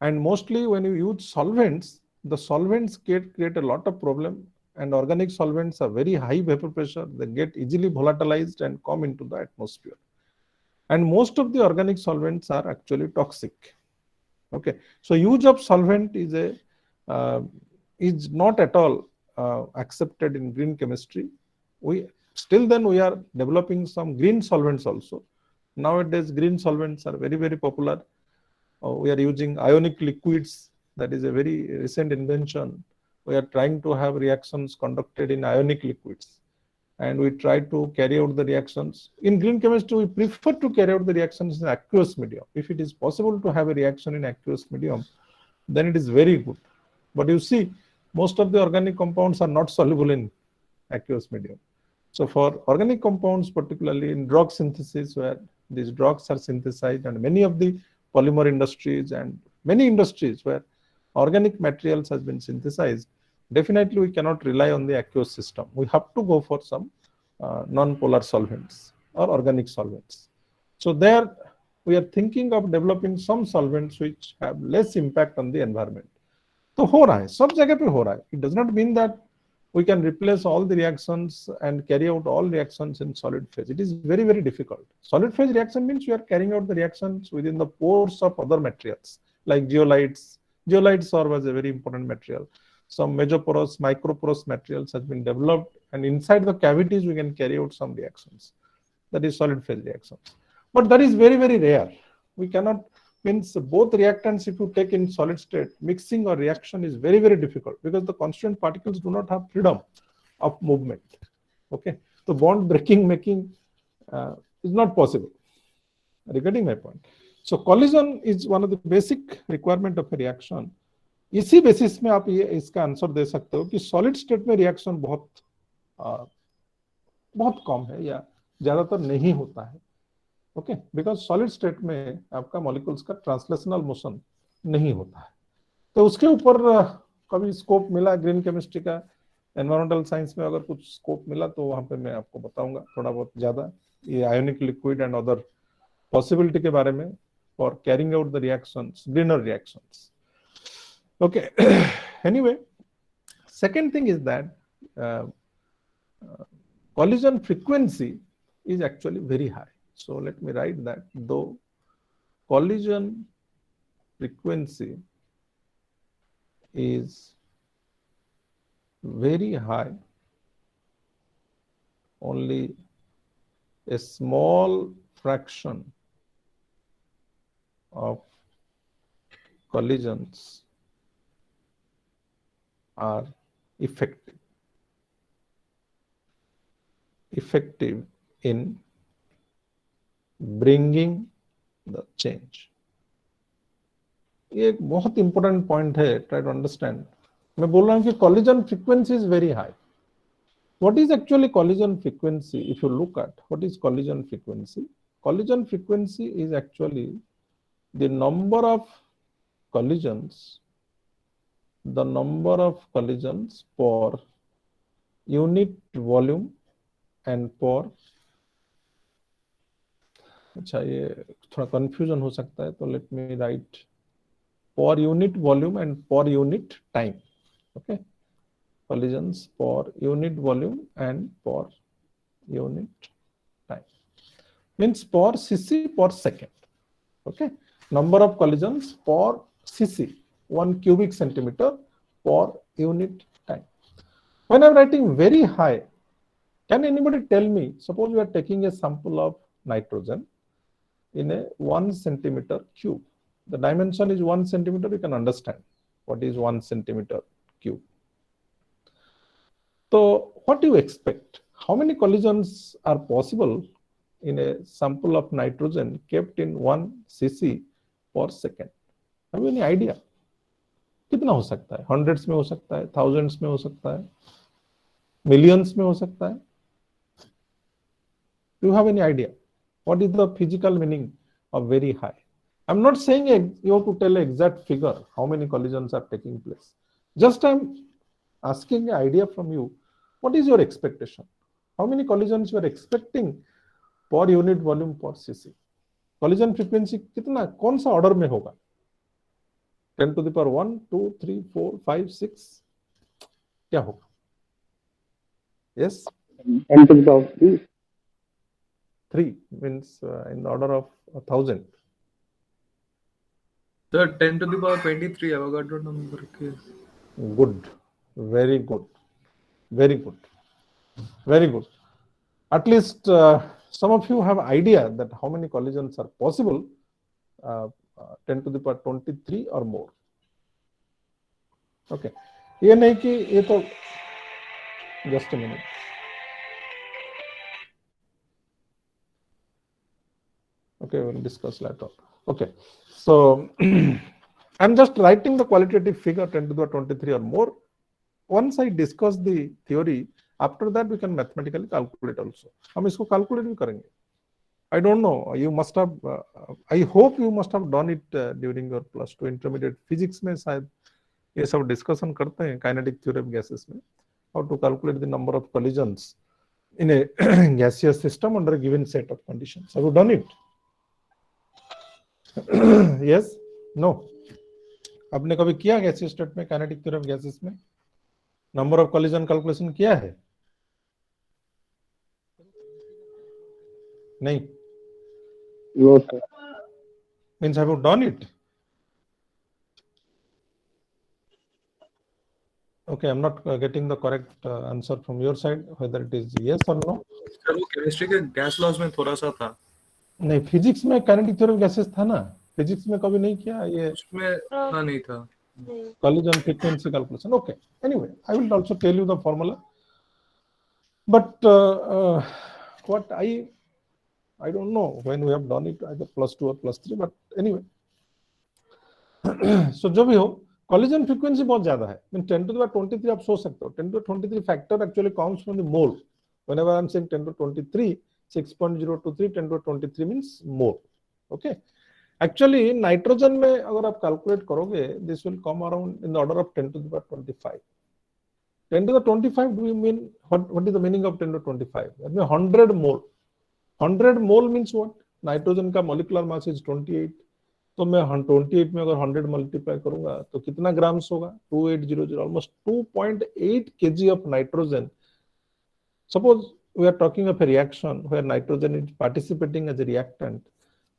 Speaker 12: And mostly when you use solvents, the solvents create a lot of problem. And organic solvents are very high vapor pressure. They get easily volatilized and come into the atmosphere. And most of the organic solvents are actually toxic. Okay, so use of solvent is not at all accepted in green chemistry. We are developing some green solvents also. Nowadays, green solvents are very, very popular. We are using ionic liquids. That is a very recent invention. We are trying to have reactions conducted in ionic liquids, and we try to carry out the reactions. In green chemistry, we prefer to carry out the reactions in aqueous medium. If it is possible to have a reaction in aqueous medium, then it is very good. But you see, most of the organic compounds are not soluble in aqueous medium. So for organic compounds, particularly in drug synthesis, where these drugs are synthesized, and many of the polymer industries and many industries where organic materials has been synthesized, definitely we cannot rely on the aqueous system. We have to go for some non-polar solvents or organic solvents. So there we are thinking of developing some solvents which have less impact on the environment. तो हो रहा है, सब जगह पे हो रहा है. It does not mean that we can replace all the reactions and carry out all reactions in solid phase. It is very, very difficult. Solid phase reaction means you are carrying out the reactions within the pores of other materials like zeolites. Zeolites serve as a very important material. Some mesoporous, microporous materials has been developed, and inside the cavities we can carry out some reactions. That is solid phase reactions. But that is very, very rare. We cannot, means both reactants, if you take in solid state, mixing or reaction is very, very difficult because the constituent particles do not have freedom of movement. Okay, so bond breaking making is not possible. Are you getting my point? So collision is one of the basic requirement of a reaction. इसी basis में आप ये इसका answer दे सकते हो कि solid state में reaction बहुत कम है या ज्यादातर नहीं होता है. ओके, बिकॉज सॉलिड स्टेट में आपका मॉलिक्यूल्स का ट्रांसलेशनल मोशन नहीं होता है. तो उसके ऊपर कभी स्कोप मिला ग्रीन केमिस्ट्री का, एनवायरमेंटल साइंस में अगर कुछ स्कोप मिला तो वहां पे मैं आपको बताऊंगा थोड़ा बहुत ज्यादा ये ionic liquid and other possibility के बारे में for carrying out the reactions, greener reactions. Okay. Anyway, second thing is that collision frequency is actually very high. So let me write that though collision frequency is very high, only a small fraction of collisions are effective in bringing the change. ये एक बहुत important point है, try to understand. मैं बोल रहा हूं कि collision frequency is very high. What is actually collision frequency? If you look at what is collision frequency, collision frequency is actually the number of collisions per unit volume and per, अच्छा ये थोड़ा confusion हो सकता है तो let me right per unit volume and per unit time. Okay, collisions per unit volume and per unit time means per cc per second. Okay, number of collisions per cc, 1 cubic centimeter per unit time. When I'm writing very high, can anybody tell me, suppose we are taking a sample of nitrogen in a 1 centimeter cube. The dimension is 1 centimeter, you can understand what is 1 centimeter cube. So what do you expect? How many collisions are possible in a sample of nitrogen kept in 1 cc per second? Have you any idea? कितना हो सकता है? Hundreds में हो सकता है, thousands में हो सकता है, मिलियंस में हो सकता है. Do you have any idea? What is the physical meaning of very high? I'm not saying you have to tell an exact figure how many collisions are taking place. Just I'm asking an idea from you. What is your expectation? How many collisions you are expecting per unit volume per cc? Collision frequency कितना, कौन सा order में होगा? 10 to the power 1, 2, 3, 4, 5, 6 क्या होगा? Yes?
Speaker 2: 10 to the power 3.
Speaker 12: 3 means in the order of 1,000.
Speaker 4: Sir, 10 to the power 23 Avogadro number.
Speaker 12: Good. Very good. Very good. Very good. At least some of you have idea that how many collisions are possible. 10 to the power 23 or more. Okay. ये नहीं कि ये तो just a minute. Okay, we'll discuss later. Okay. So I'm just writing the qualitative figure 10 to the 23 or more. Once I discuss the theory, after that we can mathematically calculate also. हम इसको calculate भी करेंगे. I don't know. You must have. I hope you must have done it during your +2 intermediate physics में शायद ये सब discussion करते हैं kinetic theory of gases में. How to calculate the number of collisions in a gaseous system under a given set of conditions. Have you done it? Yes? No? आपने कभी किया gaseous state में kinetic theory of gases में? Number of collision calculation किया है? नहीं.
Speaker 2: No, sir.
Speaker 12: Means have you done it? Okay, I'm not getting the correct answer from your side, whether it is yes or no.
Speaker 4: Sir वो chemistry के gas laws में थोड़ा सा था.
Speaker 12: नहीं, फिजिक्स में काइनेटिक थ्योरी ऑफ गैसेस था ना. फिजिक्स में कभी नहीं किया ये.
Speaker 4: उसमें ना नहीं था.
Speaker 12: Collision frequency calculation. Okay. Anyway, I will also tell you the formula. But what I don't know when we have done it, either +2 or +3. But anyway, so जो भी हो, collision frequency बहुत ज्यादा है. I mean 10 to the power 23 आप सोच सकते हो. 10 to the 23 factor actually comes from the mole. Whenever I'm saying 10 to 23, 6.023, 10 to the 23 means mole. Okay. Actually, nitrogen में अगर आप calculate करोगे, this will come around in the order of 10 to the power 25. 10 to the 25, do you mean, what is the meaning of 10 to 25? That means 100 mole. 100 mole means what? Nitrogen का molecular mass is 28. तो मैं 28 में अगर 100 multiply करूंगा तो कितना grams होगा? 2800, almost 2.8 kg of nitrogen. Suppose we are talking of a reaction where nitrogen is participating as a reactant,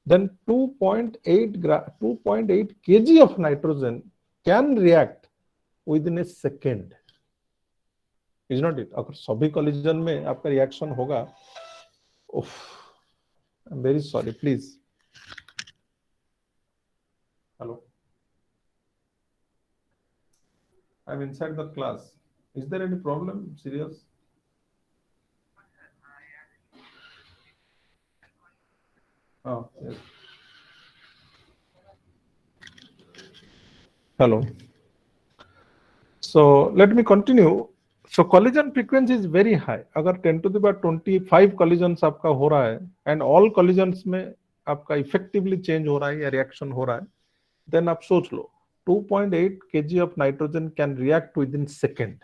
Speaker 12: then 2.8 kg of nitrogen can react within a second. Is not it? अगर सभी collision में आपका reaction होगा, I'm very sorry, please. Hello. I'm inside the class. Is there any problem? Serious? Oh, yes. Hello. So let me continue. So collision frequency is very high. अगर 10 to the power 25 collisions आपका हो रहा है and all collisions में आपका effectively change हो रहा है या reaction हो रहा है, then आप सोच लो 2.8 kg of nitrogen can react within second.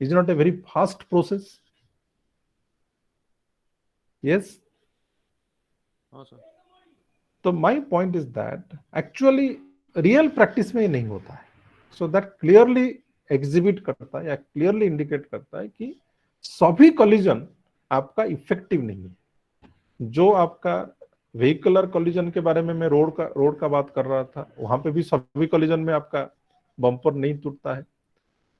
Speaker 12: Is not a very fast process? Yes?
Speaker 8: हाँ sir.
Speaker 12: So my point is that actually real practice में ये नहीं होता है. So that clearly exhibit करता है या clearly indicate करता है कि सभी collision आपका effective नहीं है. जो आपका vehicular collision के बारे में मैं रोड का बात कर रहा था, वहां पे भी सभी collision में आपका बम्पर नहीं टूटता है.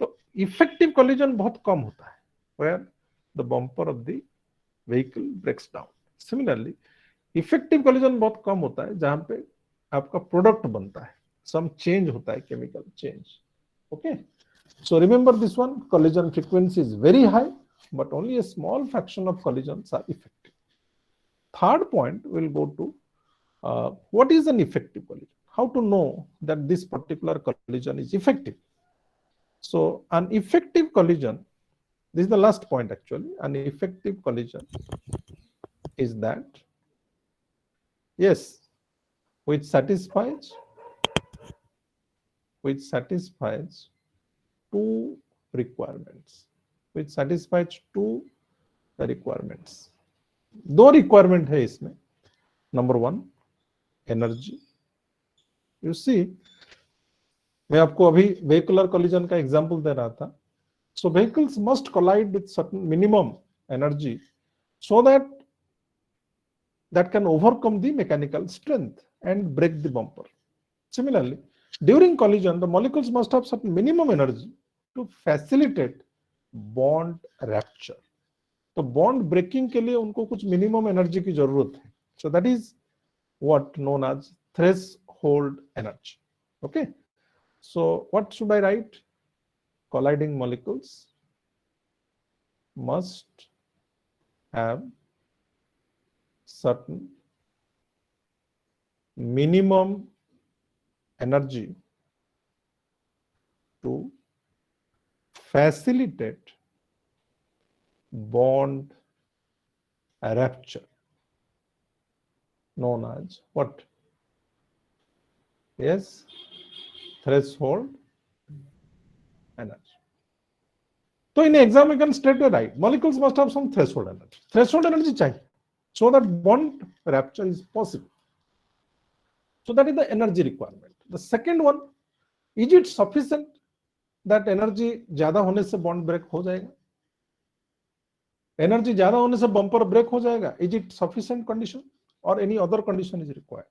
Speaker 12: तो effective collision बहुत कम होता है, where the bumper of the vehicle breaks down. Similarly, effective collision बहुत कम होता है जहां पे आपका प्रोडक्ट बनता है, some change होता है, chemical change. Okay. So remember this one, collision frequency is very high, but only a small fraction of collisions are effective. Third point, we'll go to what is an effective collision? How to know that this particular collision is effective? So an effective collision, this is the last point actually, an effective collision is that, yes, which satisfies two requirements. Which satisfies two requirements. दो requirement है इसमें. Number 1, energy. You see, मैं आपको अभी vehicular collision का example दे रहा था. So vehicles must collide with certain minimum energy so that can overcome the mechanical strength and break the bumper. Similarly, during collision, the molecules must have certain minimum energy to facilitate bond rupture. तो bond breaking के लिए उनको कुछ minimum energy की जरूरत है. So that is what known as threshold energy. Okay. So what should I write? Colliding molecules must have certain minimum energy to facilitate bond rupture, known as what? Yes, threshold energy. So in exam you can straight away write molecules must have some threshold energy. Threshold energy चाहिए so that bond rupture is possible. So that is the energy requirement. The second one, is it sufficient that energy ज्यादा होने से bond break हो जाएगा? Energy ज्यादा होने से bumper break हो जाएगा? Is it sufficient condition or any other condition is required?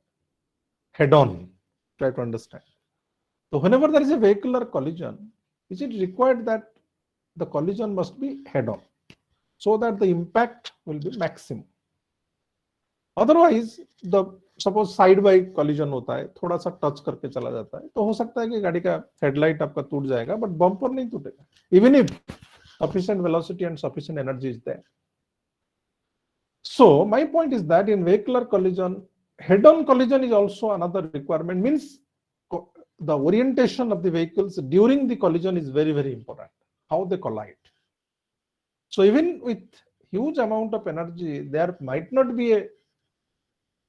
Speaker 12: Head on, try to understand. So whenever there is a vehicular collision, is it required that the collision must be head on so that the impact will be maximum? Otherwise, the suppose side by collision होता है, थोड़ा सा touch करके चला जाता है, तो हो सकता है कि गाड़ी का हेडलाइट आपका टूट जाएगा, बट बम्पर नहीं टूटेगा, even if sufficient velocity and sufficient energy is there. So my point is that in vehicular collision, head-on collision is also another requirement. Means the orientation of the vehicles during the collision is very, very important. How they collide. So even with huge amount of energy, there might not be a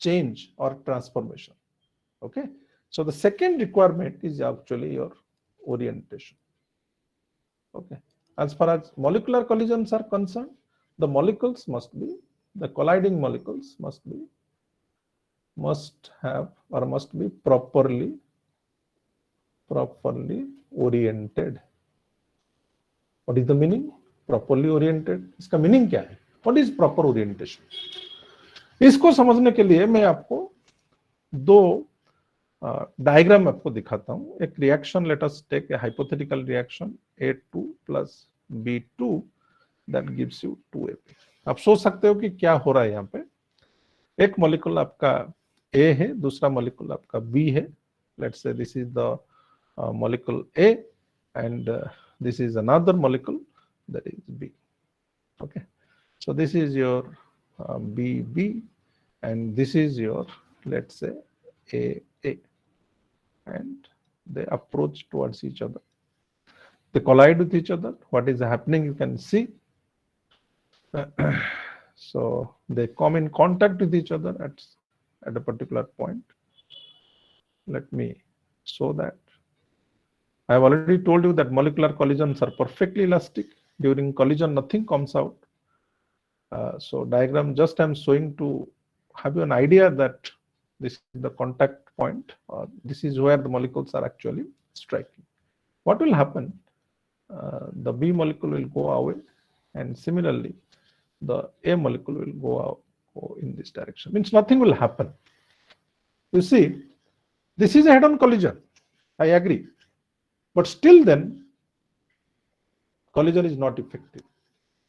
Speaker 12: change or transformation. Okay. So the second requirement is actually your orientation. Okay. As far as molecular collisions are concerned, the molecules must be, the colliding molecules must have or must be properly oriented. What is the meaning? Properly oriented. इसका meaning क्या है? What is proper orientation? इसको समझने के लिए मैं आपको दो डायग्राम आपको दिखाता हूं. एक reaction, let us take a hypothetical reaction A2 plus B2 that gives you 2AB. आप सोच सकते हो कि क्या हो रहा है यहाँ पे. एक मॉलिक्यूल आपका A है, दूसरा मॉलिक्यूल आपका B है. Let's say this is the molecule A and this is another molecule that is B. Okay, so this is your BB and this is your, let's say, AA, and they approach towards each other. They collide with each other. What is happening you can see. So they come in contact with each other at a particular point. Let me show that. I have already told you that molecular collisions are perfectly elastic. During collision, nothing comes out. So diagram just I am showing to have you an idea that this is the contact point, or this is where the molecules are actually striking. What will happen? The B molecule will go away, and similarly, the A molecule will go in this direction. Means nothing will happen. You see, this is a head-on collision. I agree. But still then, collision is not effective.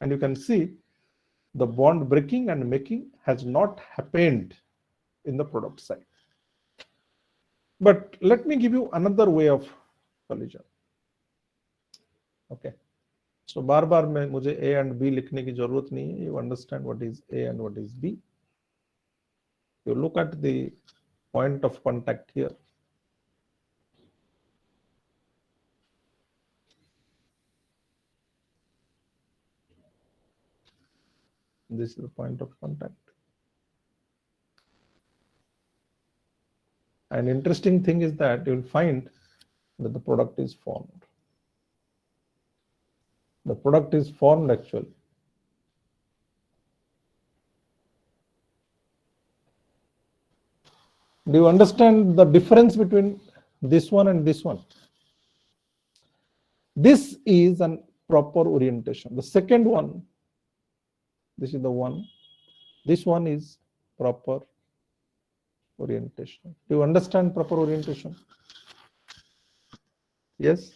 Speaker 12: And you can see the bond breaking and making has not happened in the product side. But let me give you another way of collision. Okay. So बार-बार में मुझे A and B लिखने की जरूरत नहीं है. You understand what is A and what is B. You look at the point of contact here. This is the point of contact. An interesting thing is that you will find that the product is formed. The product is formed actually. Do you understand the difference between this one and this one? This is a proper orientation. The second one, this is the one. This one is proper orientation. Do you understand proper orientation? Yes?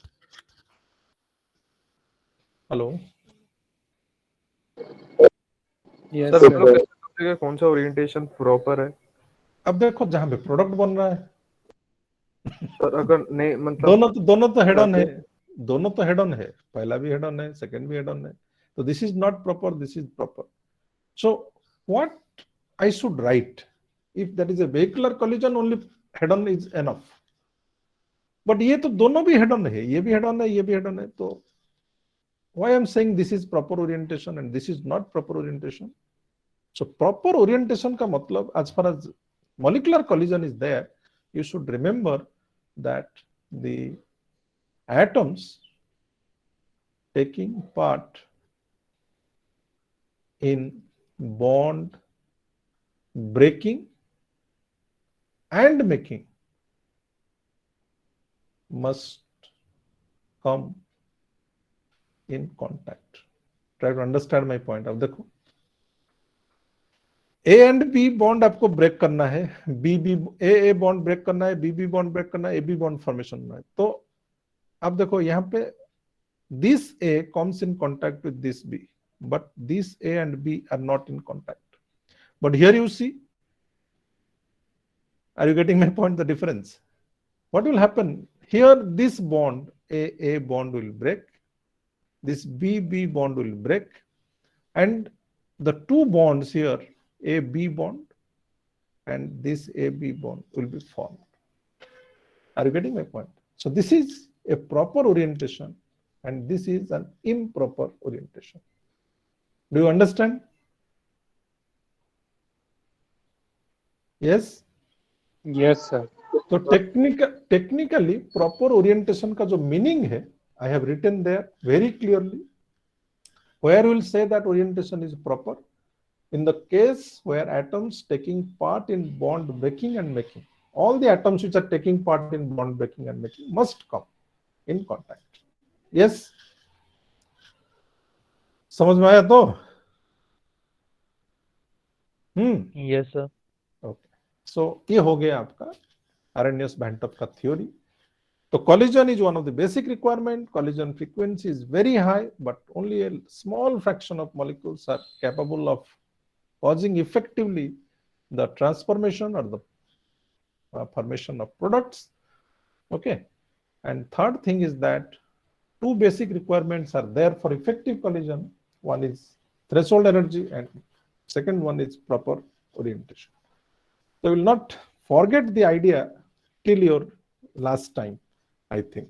Speaker 12: Hello?
Speaker 6: Yes,
Speaker 2: sir,
Speaker 6: sir.
Speaker 2: sir.
Speaker 6: कौन सा orientation proper है?
Speaker 12: अब देखो जहां पे product बन रहा है,
Speaker 6: सर अगर नहीं मतलब
Speaker 12: दोनों तो हेड ऑन है. दोनों तो हेड ऑन है. पहला भी हेड ऑन है, सेकंड भी हेड ऑन है. तो this is not proper, this is proper. So what I should write? If that is a vehicular collision, only head on is enough.
Speaker 13: But ये तो दोनों भी हेड ऑन है, ये भी हेड ऑन है, ये भी हेड ऑन है. तो why I'm saying this is proper orientation and this is not proper orientation? So proper orientation का मतलब, as far as molecular collision is there, you should remember that the atoms taking part in bond breaking and making must come in contact. Try to understand my point. अब देखो, A and B bond आपको break करना है, A bond break करना है, B bond break करना है, AB bond formation करना है. तो अब देखो यहाँ पे this A comes in contact with this B, but this A and B are not in contact. But here you see, are you getting my point? The difference. What will happen here? This bond, A bond will break, this B bond will break, and the two bonds here, AB bond and this AB bond will be formed. Are you getting my point? So this is a proper orientation and this is an improper orientation. Do you understand? Yes?
Speaker 6: Yes, sir.
Speaker 13: तो technically proper orientation का जो meaning है, I have written there very clearly, where we will say that orientation is proper in the case where atoms taking part in bond breaking and making, all the atoms which are taking part in bond breaking and making must come in contact. Yes, समझ में आया तो?
Speaker 8: Yes sir.
Speaker 13: Okay, सो ये हो गया आपका Arrhenius Bantup का theory. So collision is one of the basic requirement. Collision frequency is very high, but only a small fraction of molecules are capable of causing effectively the transformation or the formation of products. Okay. And third thing is that two basic requirements are there for effective collision. One is threshold energy and second one is proper orientation. So we will not forget the idea till your last time, I think,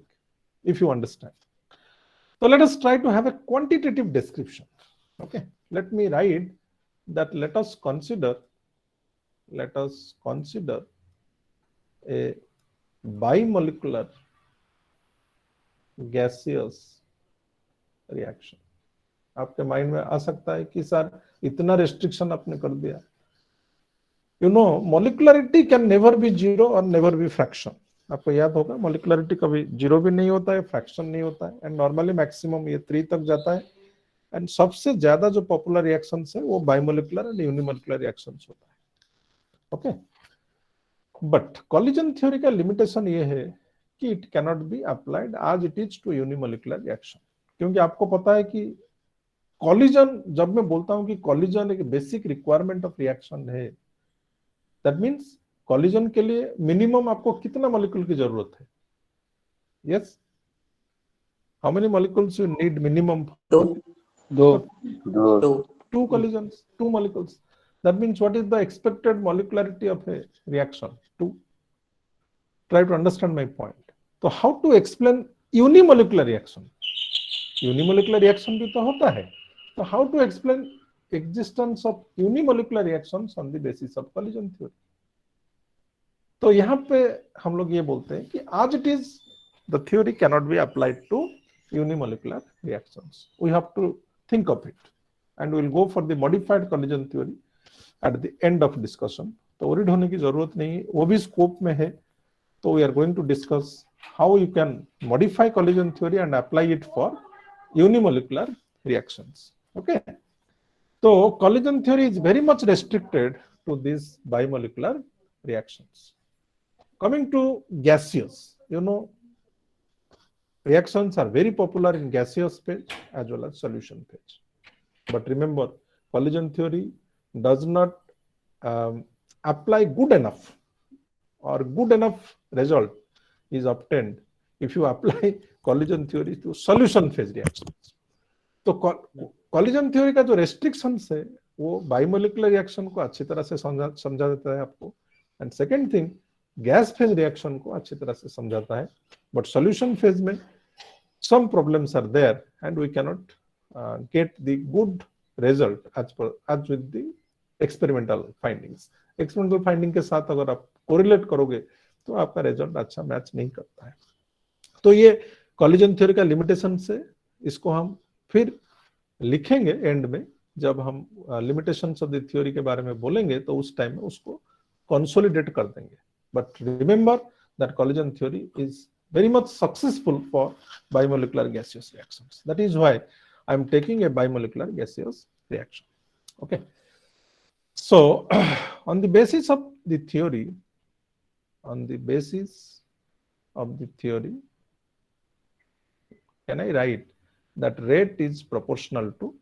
Speaker 13: if you understand. So let us try to have a quantitative description. Okay, let me write that let us consider a bimolecular gaseous reaction. आपके mind में आ सकता है कि sir इतना restriction आपने कर दिया. You know, molecularity can never be zero or never be fraction. आपको याद होगा, molecularity कभी जीरो भी नहीं होता है, फ्रैक्शन नहीं होता है, एंड नॉर्मली मैक्सिमम ये 3 तक जाता है. एंड सबसे ज्यादा जो पॉपुलर रिएक्शंस है वो बाइमोलिकुलर एंड यूनिमोलिकुलर रिएक्शंस होता है. ओके, बट कॉलिजन थ्योरी का लिमिटेशन ये है कि it cannot be applied as it is to unimolecular reaction. क्योंकि आपको पता है कि कॉलिजन, जब मैं बोलता हूं कि कॉलिजन एक बेसिक रिक्वायरमेंट ऑफ रिएक्शन है, दैट मीन्स कॉलिजन के लिए मिनिमम आपको कितना मॉलिक्यूल की जरूरत है? Yes, how many molecules you need minimum? two collisions, 2 molecules. That means what is the expected molecularity of a reaction? 2. Try to understand my point. So how to explain unimolecular reaction? Unimolecular reaction भी तो होता है. So how to explain existence of unimolecular reactions on the basis of collision theory? तो यहाँ पे हम लोग ये बोलते हैं कि as it is, the theory cannot be applied to unimolecular reactions. We have to think of it, and we'll go for the modified collision theory at the end of discussion. तो worried होने की जरूरत नहीं है, वो भी scope में है. तो we are going to discuss how you can modify collision theory and apply it for unimolecular reactions. Okay. So collision theory is very much restricted to these bimolecular reactions. Coming to gaseous, you know, reactions are very popular in gaseous phase as well as solution phase. But remember, collision theory does not apply good enough, or good enough result is obtained if you apply collision theory to solution phase reactions. तो collision theory का जो restrictions है वो bimolecular reaction को अच्छी तरह से समझा देता है आपको. And second thing, gas phase reaction को अच्छी तरह से समझाता है, बट सॉल्यूशन फेज में some problems are there and we cannot get the good result as with the experimental findings. Experimental finding के साथ अगर आप correlate करोगे तो आपका रिजल्ट अच्छा मैच नहीं करता है। तो ये कॉलिजन थ्योरी का लिमिटेशन से इसको हम फिर लिखेंगे एंड में, जब हम लिमिटेशंस ऑफ द थ्योरी के बारे में बोलेंगे तो उस टाइम में उसको कंसोलिडेट कर देंगे। But remember that collision theory is very much successful for bimolecular gaseous reactions. That is why I am taking a bimolecular gaseous reaction. Okay. So on the basis of the theory, can I write that rate is proportional to,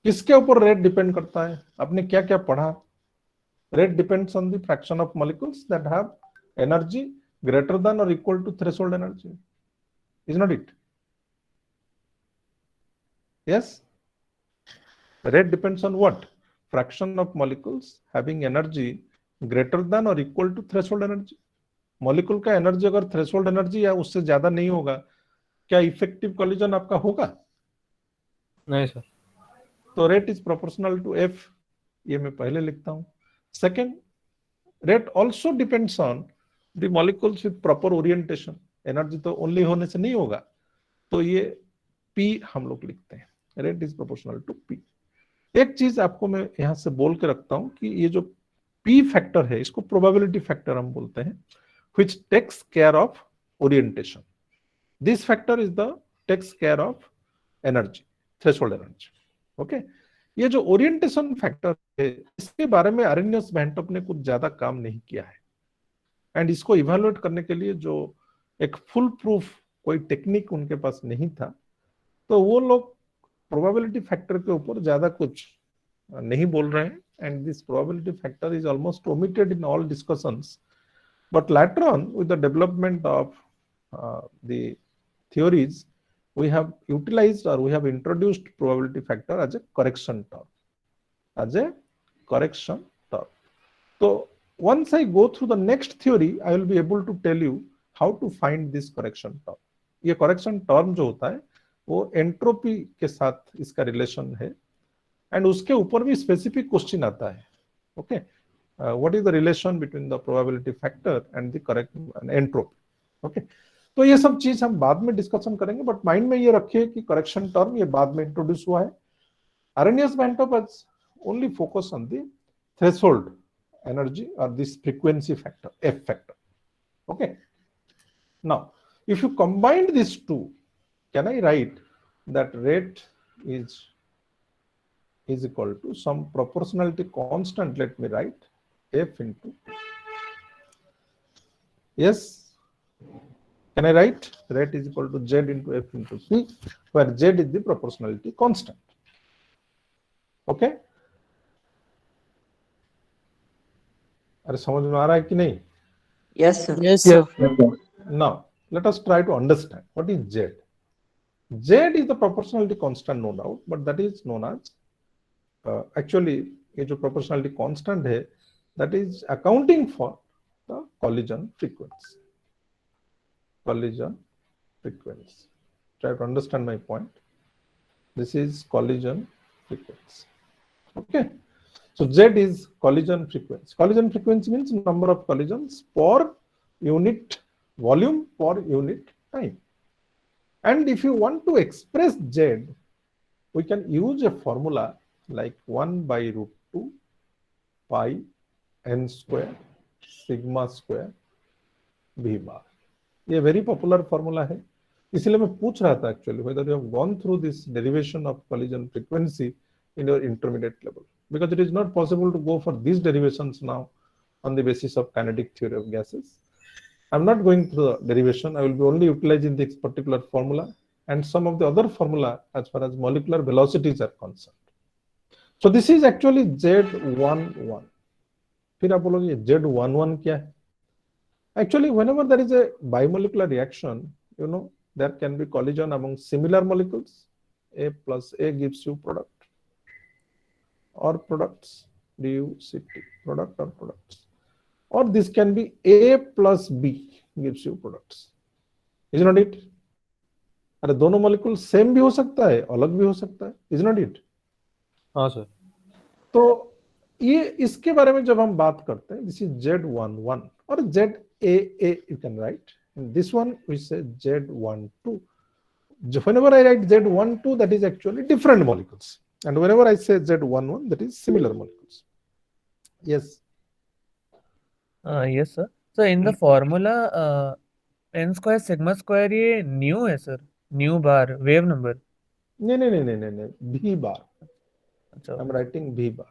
Speaker 13: किसके ऊपर rate depend करता है? आपने क्या क्या पढ़ा? Rate depends on the fraction of molecules that have energy greater than or equal to threshold energy. Is not it? Yes. Rate depends on what? Fraction of molecules having energy greater than or equal to threshold energy. Molecule का energy अगर threshold energy या उससे ज्यादा नहीं होगा, क्या effective collision आपका होगा?
Speaker 4: नहीं सर।
Speaker 13: तो rate is proportional to F, ये मैं पहले लिखता हूं। Second, rate also depends on the molecules with proper orientation. Energy तो ओनली होने से नहीं होगा, तो ये पी हम लोग लिखते हैं, rate is proportional to P. एक चीज आपको मैं यहां से बोल के रखता हूं कि ये जो पी फैक्टर है इसको प्रोबेबिलिटी फैक्टर हम बोलते हैं, which takes care of orientation. This factor is the takes care of energy, threshold energy. Okay? ये जो ओरिएंटेशन फैक्टर है इसके बारे में आरेनियस बैंटअप ने कुछ ज्यादा काम नहीं किया है, एंड इसको इवेलुएट करने के लिए जो एक फुल प्रूफ कोई टेक्निक उनके पास नहीं था, तो वो लोग प्रोबेबिलिटी फैक्टर के ऊपर ज्यादा कुछ नहीं बोल रहे हैं, and this probability factor is almost omitted in all discussions. But later on, with the development of the theories, we have utilized or we have introduced probability factor as a correction term. So once I go through the next theory, I will be able to tell you how to find this correction term. ये correction term जो होता है वो entropy के साथ इसका relation है, and उसके ऊपर भी स्पेसिफिक क्वेश्चन आता है. Okay, what is the relation between the probability factor and the correct entropy. Okay, तो ये सब चीज हम बाद में डिस्कशन करेंगे, बट माइंड में ये रखिए कि करेक्शन टर्म ये बाद में इंट्रोड्यूस हुआ है. Arrhenius Bantop has only focus on the threshold energy or this frequency factor, F factor. Okay, now if you combine these two, can I write that rate is equal to some proportionality constant? Let me write F into, yes, can I write rate is equal to Z into F into P, where Z is the proportionality constant. Okay, अरे समझ में आ रहा है कि नहीं?
Speaker 3: Yes, sir.
Speaker 11: Yes, sir.
Speaker 13: Now let us try to understand what is Z. Z is the proportionality constant, no doubt, but that is known as actually ये जो proportionality constant है, that is accounting for the collision frequency. Collision frequency. Try to understand my point. This is collision frequency. Okay, so Z is collision frequency. Collision frequency means number of collisions per unit volume per unit time. And if you want to express Z, we can use a formula like 1 by root 2 pi n square sigma square v bar. ये very popular formula है, इसलिए मैं पूछ रहा था actually whether you have gone through this derivation of collision frequency in your intermediate level, because it is not possible to go for these derivations now on the basis of kinetic theory of gases. I'm not going through the derivation. I will be only utilizing this particular formula and some of the other formula as far as molecular velocities are concerned. So this is actually Z11. फिर आप बोलोगे Z11 क्या है? Actually, whenever there is a bimolecular reaction, you know, there can be collision among similar molecules. A plus A gives you product or products, DUCT, product or products. or this can be A plus B gives you products, is not it? अरे दोनों molecule same भी हो सकता है, अलग भी हो सकता है, is not it?
Speaker 4: हाँ सर।
Speaker 13: तो ये इसके बारे में जब हम बात करते हैं, दिस इज Z11 और ZAA you can write, and this one we say Z12. Whenever I write Z12, that is actually different molecules, and whenever I say Z11, that is similar molecules. Yes.
Speaker 14: Yes sir. So in the formula n square sigma square ये new है sir, new bar wave number.
Speaker 13: नहीं, V bar.
Speaker 14: अच्छा,
Speaker 13: I'm writing V bar.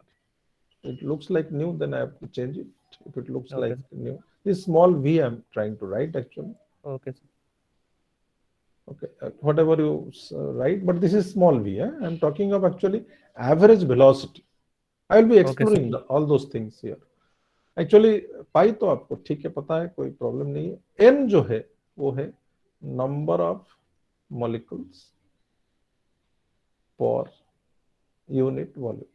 Speaker 13: It looks like new, then I have to change it. If it looks
Speaker 14: Okay.
Speaker 13: like new, this small V I'm trying to write actually.
Speaker 14: okay sir.
Speaker 13: Okay, whatever you write, but this is small v. I'm talking of actually average velocity. I will be exploring all those things here. Actually, पाई तो आपको ठीक है पता है, कोई problem नहीं है. N जो है वो है number of molecules per unit volume.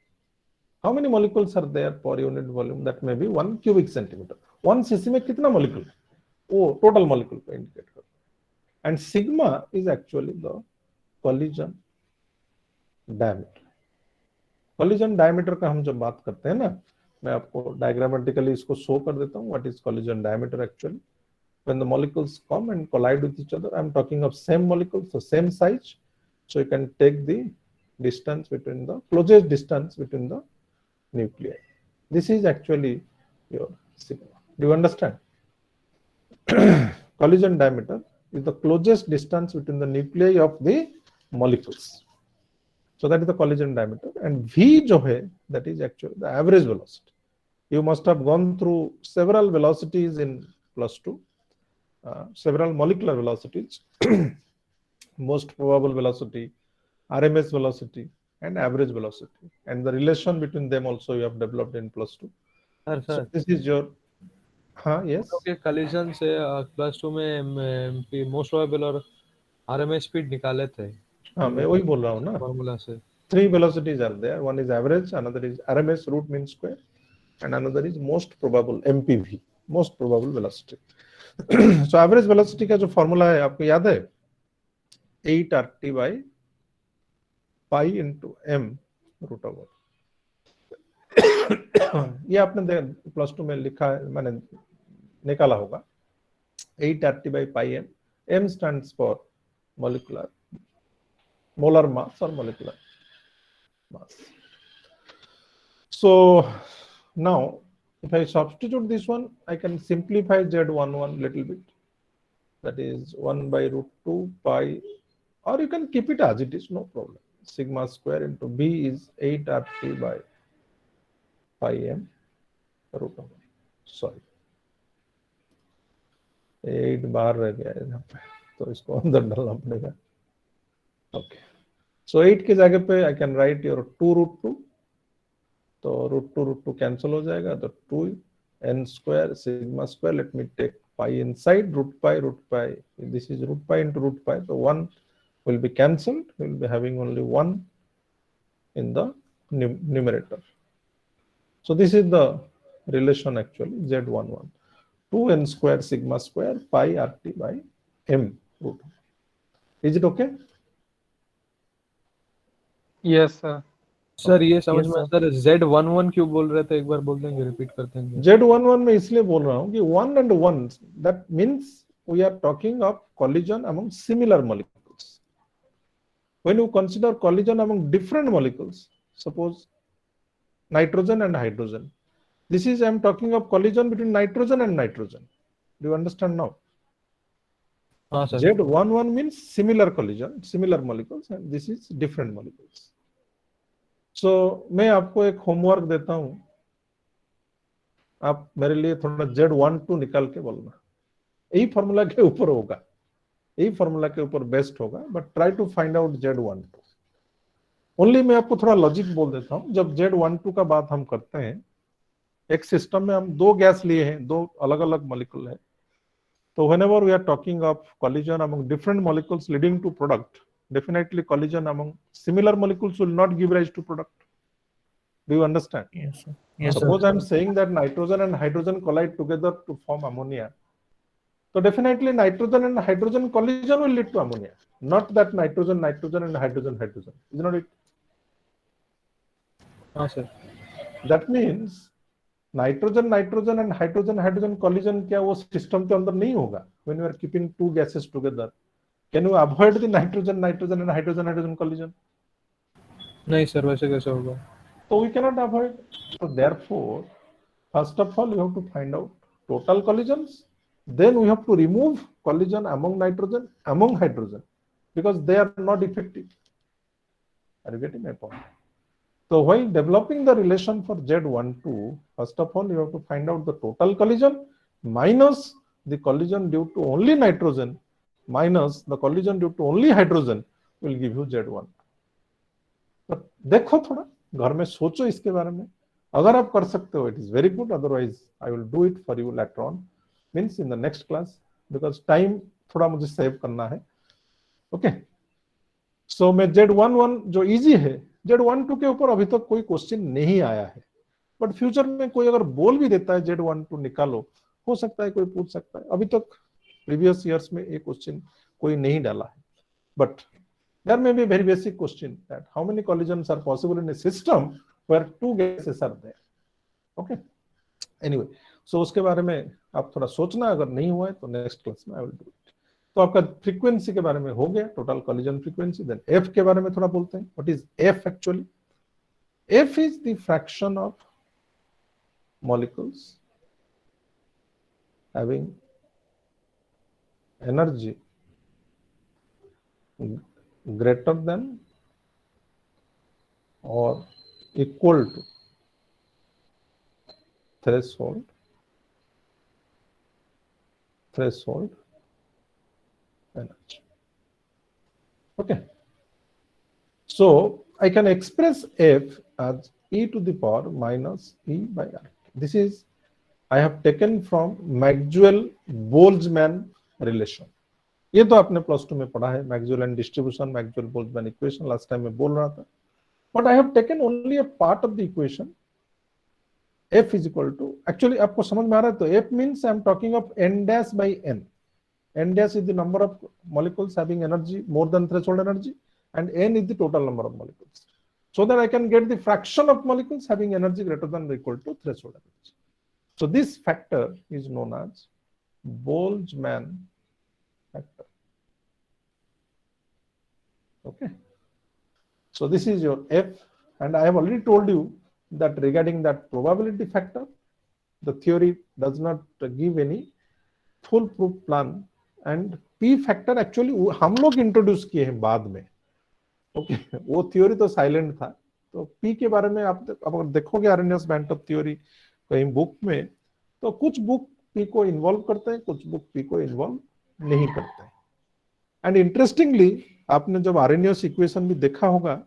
Speaker 13: How many molecules are there per unit volume? That may be 1 cubic centimeter. 1 cc में कितना molecule है? वो total molecule को indicate करता है. And sigma is actually the collision diameter. Collision diameter का हम जब बात करते हैं ना, मैं आपको diagrammatically इसको show कर देता हूँ. What is collision diameter actually? When the molecules come and collide with each other, I'm talking of same molecules, so same size. So you can take the distance between the closest distance between the nuclei. This is actually your sigma. Do you understand? Collision diameter is the closest distance between the nuclei of the molecules. So that is the collision diameter. And V जो है, that is actually the average velocity. You must have gone through several velocities in +2, several molecular velocities, most probable velocity, RMS velocity, and average velocity. And the relation between them also you have developed in +2. So this is your yes.
Speaker 4: Okay, collision से +2 में most probable और RMS speed निकाले थे.
Speaker 13: हाँ, मैं वही बोल रहा हूँ ना.
Speaker 4: फॉर्मूला से
Speaker 13: 3 velocities are there. One is average, another is RMS root mean square, and another is most probable MPV, most probable velocity. So average velocity का जो फॉर्मूला है आपको याद है? 8RT by pi into m root over. ये आपने +2 में लिखा है, मैंने निकाला होगा. 8RT by pi m. M stands for molar mass or molecular mass. So now if I substitute this one, I can simplify Z11 little bit. That is 1 by √2 pi, or you can keep it as it is, no problem. Sigma square into B is 8RT by pi m root over. Sorry, 8 बाहर रह गया है यहाँ पे, तो इसको अंदर डालना पड़ेगा. Okay, so 8 के जगह पे I can write your 2 √2. तो √2 cancel हो जाएगा, तो 2 n square sigma square. Let me take pi inside, root pi. This is root pi into root pi. So 1 will be cancelled. We will be having only 1 in the numerator. So this is the relation actually, Z11. 2n square sigma square pi RT by m root. Is it okay?
Speaker 4: Yes sir. Sir ये समझ में sir Z11 क्यों बोल रहे थे, एक बार बोल देंगे, रिपीट करते हैं.
Speaker 13: Z11 में इसलिए बोल रहा हूँ कि 1 and 1, that means we are talking of collision among similar molecules. When you consider collision among different molecules, suppose nitrogen and hydrogen, this is I am talking of collision between nitrogen and nitrogen. Do you understand now? Z11 means similar collision, similar molecules, and this is different molecules. So मैं आपको एक homework देता हूं, आप मेरे लिए थोड़ा Z12 निकाल के बोलना. यही फॉर्मूला के ऊपर होगा, यही फॉर्मूला के ऊपर बेस्ट होगा, but try to find out Z12. Only मैं आपको थोड़ा लॉजिक बोल देता हूं. जब Z12 का बात हम करते हैं, एक सिस्टम में हम 2 गैस लिए हैं, 2 अलग अलग मॉलिक्यूल है. तो whenever we are talking of collision among different molecules leading to product, definitely collision among similar molecules will not give rise to product. Do you understand?
Speaker 14: Yes, sir. Yes, sir.
Speaker 13: Suppose I'm saying that nitrogen and hydrogen collide together to form ammonia. So definitely nitrogen and hydrogen collision will lead to ammonia, not that nitrogen and hydrogen. Is not it?
Speaker 4: हाँ sir.
Speaker 13: That means nitrogen and hydrogen collision क्या वो system के अंदर नहीं होगा? When you are keeping two gases together, can you avoid the nitrogen and hydrogen collision?
Speaker 4: नहीं sir, वैसे कैसे होगा?
Speaker 13: So we cannot avoid. So therefore, first of all, you have to find out total collisions. Then we have to remove collision among nitrogen, among hydrogen, because they are not effective. Are you getting my point? So while developing the relation for Z12, first of all, you have to find out the total collision minus the collision due to only nitrogen minus the collision due to only hydrogen will give you Z1. But देखो थोड़ा घर में सोचो इसके बारे में. अगर आप कर सकते हो, it is very good. Otherwise, I will do it for you later on. Means in the next class, because time थोड़ा मुझे सेव करना है. Okay. So मैं Z11 जो easy है, Z12 के ऊपर अभी तक कोई क्वेश्चन नहीं आया है. बट फ्यूचर में कोई अगर बोल भी देता है Z12 निकालो, हो सकता है कोई पूछ सकता है. अभी तक प्रीवियस ईयर्स में एक क्वेश्चन कोई नहीं डाला है. But there may be a very basic question that how many collisions are possible in a system where two gases are there. Okay. Anyway, so उसके बारे में आप थोड़ा सोचना. अगर नहीं हुआ है तो नेक्स्ट क्लास में I will do it. तो आपका फ्रीक्वेंसी के बारे में हो गया, total collision frequency. Then F के बारे में थोड़ा बोलते हैं. What is F actually? F is the fraction of molecules having energy greater than or equal to threshold energy. Okay. So I can express F as e to the power minus E by R. This is I have taken from Maxwell-Boltzmann relation. ये तो आपने plus 2 में पढ़ा है, Maxwell and distribution, Maxwell Boltzmann equation. Last time मैं बोल रहा था. But I have taken only a part of the equation. F is equal to, actually आपको समझ में आ रहा है? तो F means I am talking of n dash by n. n dash is the number of molecules having energy more than threshold energy and n is the total number of molecules, so that I can get the fraction of molecules having energy greater than or equal to threshold energy. So this factor is known as Boltzmann factor. Okay. So this is your F, and I have already told you that regarding that probability factor, the theory does not give any foolproof plan, and P factor actually हम लोग introduce किए हैं बाद में. Okay वो theory तो silent था. तो P के बारे में आप अगर देखोगे आर्रेनियस बैंड ऑफ थ्योरी कहीं बुक में, तो कुछ बुक P को इन्वॉल्व करते हैं, कुछ बुक P को इन्वॉल्व नहीं करते हैं. एंड इंटरेस्टिंगली आपने जब आर्रेनियस इक्वेशन भी देखा होगा,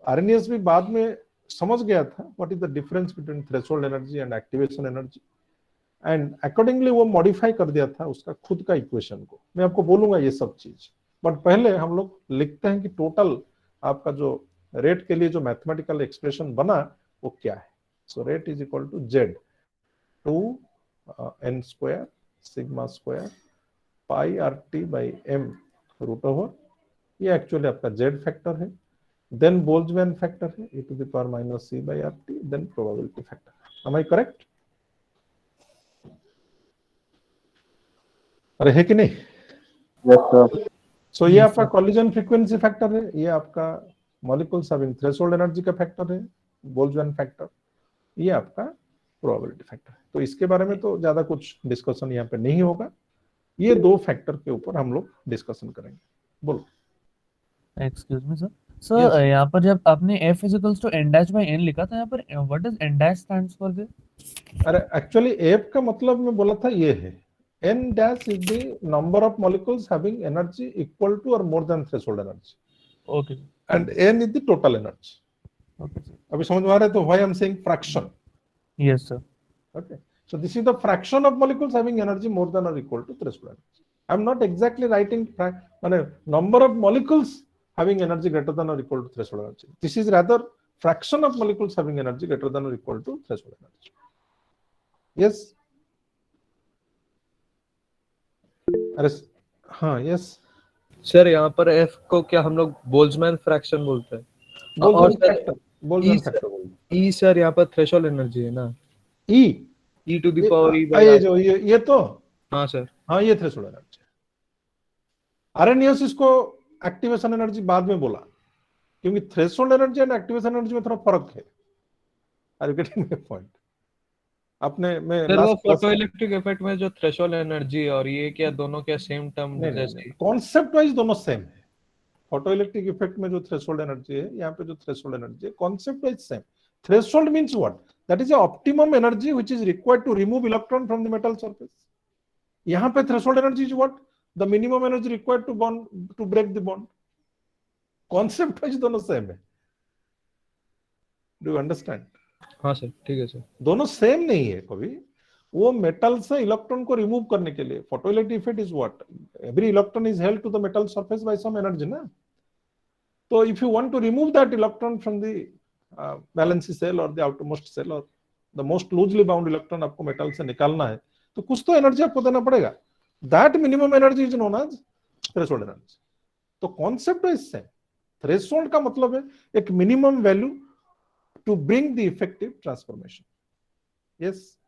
Speaker 13: आर्रेनियस भी बाद में समझ गया था what is the difference between threshold energy and activation energy, and accordingly वो मॉडिफाई कर दिया था उसका खुद का इक्वेशन को. मैं आपको बोलूंगा ये सब चीज, बट पहले हम लोग लिखते हैं कि टोटल आपका जो रेट के लिए जो मैथमेटिकल एक्सप्रेशन बना वो क्या है. So rate is equal to Z 2 n square sigma square pi R T by M root over. ये एक्चुअली आपका जेड फैक्टर है. देन बोल्ट्जमैन फैक्टर है e to the power minus c by R T. Then probability factor. Am I correct? अरे है कि नहीं?
Speaker 2: Yes, sir.
Speaker 13: सो ये आपका कॉलिजन फ्रीक्वेंसी फैक्टर है, ये आपका मॉलिक्यूल्स हैविंग थ्रेशोल्ड एनर्जी का फैक्टर है बोल्ट्जमैन फैक्टर, ये आपका प्रोबेबिलिटी फैक्टर है. तो इसके बारे में तो ज्यादा कुछ डिस्कशन यहाँ पे नहीं होगा. ये दो फैक्टर के ऊपर हम लोग डिस्कशन करेंगे. बोलो.
Speaker 14: Excuse me sir. सर यहाँ पर जब आपने f is to n dash by n लिखा था, यहाँ पर what does n dash stands for this?
Speaker 13: अरे एक्चुअली f का मतलब मैं बोला था ये है, n dash is the number of molecules having energy equal to or more than threshold energy.
Speaker 14: Okay.
Speaker 13: And n is the total energy.
Speaker 14: Okay sir.
Speaker 13: अभी समझ में आ रहा है? तो why I am saying fraction.
Speaker 14: Yes sir.
Speaker 13: Okay. So this is the fraction of molecules having energy more than or equal to threshold energy. I am not exactly writing number of molecules having energy greater than or equal to threshold energy. This is rather fraction of molecules having energy greater than or equal to threshold energy. Yes. अरे हाँ, yes.
Speaker 4: Sir यहाँ पर F को क्या हम लोग Boltzmann fraction बोलते हैं? और
Speaker 13: Boltzmann
Speaker 4: sir
Speaker 13: factor, Boltzmann
Speaker 4: E
Speaker 13: factor बोलते हैं।
Speaker 4: E सर यहाँ पर थ्रेशोल्ड एनर्जी है ना?
Speaker 13: E
Speaker 4: E to the power E
Speaker 13: ये जो ये तो
Speaker 4: हाँ सर,
Speaker 13: हाँ ये थ्रेशोल्ड एनर्जी। आरएनएस को एक्टिवेशन एनर्जी बाद में बोला, क्योंकि threshold energy and activation energy में थोड़ा फर्क है। Are you getting my point? आपने मैं
Speaker 4: सर वो
Speaker 13: लास्ट क्लास
Speaker 4: फोटोइलेक्ट्रिक इफेक्ट में जो थ्रेशोल्ड एनर्जी और ये क्या दोनों क्या सेम टर्म जैसे?
Speaker 13: कॉन्सेप्ट वाइज दोनों सेम है। फोटोइलेक्ट्रिक इफेक्ट में जो थ्रेशोल्ड एनर्जी है, यहाँ पे जो थ्रेशोल्ड एनर्जी है, concept wise same. Threshold means what? That is optimum energy which is required to remove electron from the metal surface. यहाँ पे threshold energy is what? The minimum energy required to bond to break the bond. Concept wise दोनों same है। Do you understand?
Speaker 4: हाँ sir, ठीक है sir.
Speaker 13: दोनों same नहीं है कभी। वो मेटल से इलेक्ट्रॉन को रिमूव करने के लिए photoelectric effect is what? Every electron is held to the metal surface by some energy ना। तो if you want to remove that electron from the valency shell और द आउटरमोस्ट सेल और the most loosely bound electron आपको metal से निकालना है, तो कुछ तो एनर्जी आपको देना पड़ेगा। That minimum energy is known as threshold energy. तो कॉन्सेप्ट इज सेम। थ्रेशोल्ड का मतलब है एक minimum value to bring the effective transformation. Yes,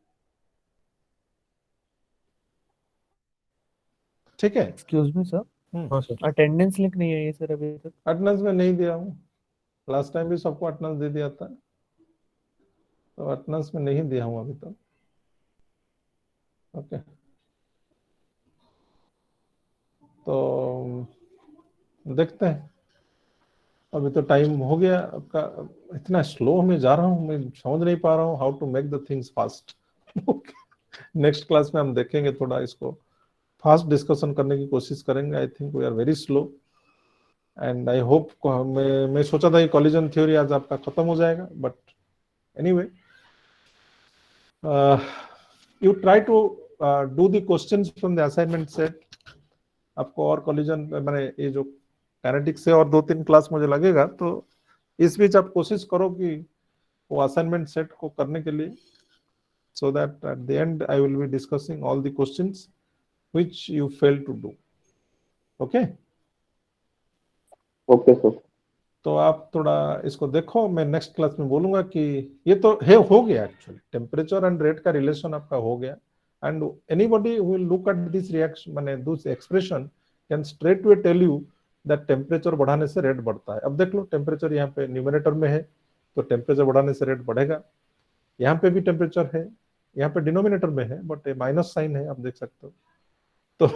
Speaker 13: ठीक है।
Speaker 14: एक्सक्यूज मी सर,
Speaker 4: हाँ सर।
Speaker 14: अटेंडेंस लिंक नहीं है ये सर अभी तक।
Speaker 13: अटेंडेंस में नहीं दिया हूँ। लास्ट टाइम भी सबको अटेंडेंस दे दिया था, तो अटेंडेंस में नहीं दिया हूँ अभी तक। ओके, तो देखते हैं। अभी तो टाइम हो गया आपका। इतना स्लो में जा रहा हूँ, मैं समझ नहीं पा रहा हूँ how to make the things fast. Next class में हम देखेंगे, थोड़ा इसको फास्ट डिस्कशन करने की कोशिश करेंगे। I think we are very slow and I hope मैं सोचा था कि कॉलिजन थ्योरी आज आपका खत्म हो जाएगा, but anyway you try to do the questions from the assignment set. आपको और कॉलिजन मैंने ये जो काइनेटिक्स से और 2-3 क्लास मुझे लगेगा, तो इस बीच आप कोशिश करो कि वो असाइनमेंट सेट को करने के लिए, so that at the end I will be discussing all the questions which you failed to do. Okay?
Speaker 2: Okay sir.
Speaker 13: तो आप थोड़ा इसको देखो। मैं नेक्स्ट क्लास में बोलूंगा कि ये तो है, हो गया एक्चुअली। टेम्परेचर एंड रेट का रिलेशन आपका हो गया, and anybody who will look at this reaction माने this expression can straightaway tell you that temperature बढ़ाने से रेट बढ़ता है। अब देख लो, टेम्परेचर यहाँ पे न्यूमरेटर में है, तो टेम्परेचर बढ़ाने से रेट बढ़ेगा। यहाँ पे भी टेम्परेचर है, यहाँ पे डिनोमिनेटर में है, बट माइनस साइन है, आप देख सकते हो। तो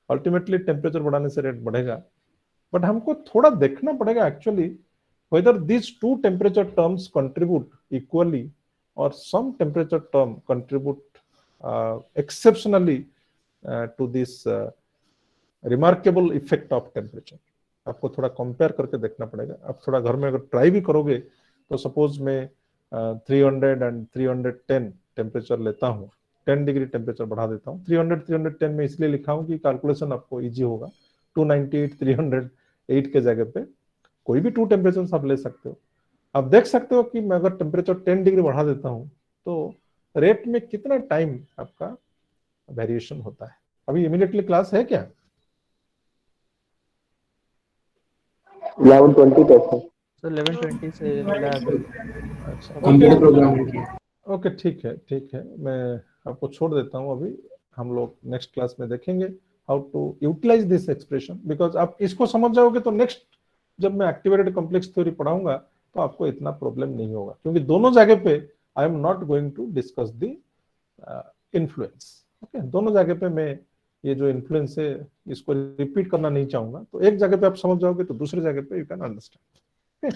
Speaker 13: अल्टीमेटली टेम्परेचर बढ़ाने से रेट बढ़ेगा, बट हमको थोड़ा देखना पड़ेगा actually whether these two temperature terms contribute equally or some temperature term contribute exceptionally to this remarkable effect of temperature. आपको थोड़ा कंपेयर करके देखना पड़ेगा। आप थोड़ा घर में अगर ट्राई भी करोगे, तो सपोज मैं 300 एंड 310 टेम्परेचर लेता हूँ, 10 डिग्री टेम्परेचर बढ़ा देता हूँ। 300-310 में इसलिए लिखा हूँ कि कैलकुलेशन आपको इजी होगा। 298 308 के जगह पे कोई भी 2 टेम्परेचर आप ले सकते हो। आप देख सकते हो कि मैं अगर टेम्परेचर 10 डिग्री बढ़ा देता हूँ, तो रेट में कितना टाइम आपका वेरिएशन होता है। अभी इमीडिएटली क्लास है क्या?
Speaker 2: 11:20 तक
Speaker 14: सर 11:20 से लैब।
Speaker 13: अच्छा,
Speaker 9: कंप्यूटर प्रोग्रामिंग।
Speaker 13: ओके, ठीक है, ठीक है। मैं आपको छोड़ देता हूँ अभी। हम लोग नेक्स्ट क्लास में देखेंगे how to utilise this expression, because आप इसको समझ जाओगे तो नेक्स्ट जब मैं एक्टिवेटेड कॉम्प्लेक्स थ्योरी पढ़ाऊंगा तो आपको इतना प्रॉब्लम नहीं होगा, क्योंकि दोनों जगह पे I am not going to discuss the influence. Okay, दोनों जगह पे मैं ये जो इन्फ्लुएंस है इसको रिपीट करना नहीं चाहूंगा। तो एक जगह पे आप समझ जाओगे तो दूसरी जगह पे यू कैन अंडरस्टैंड।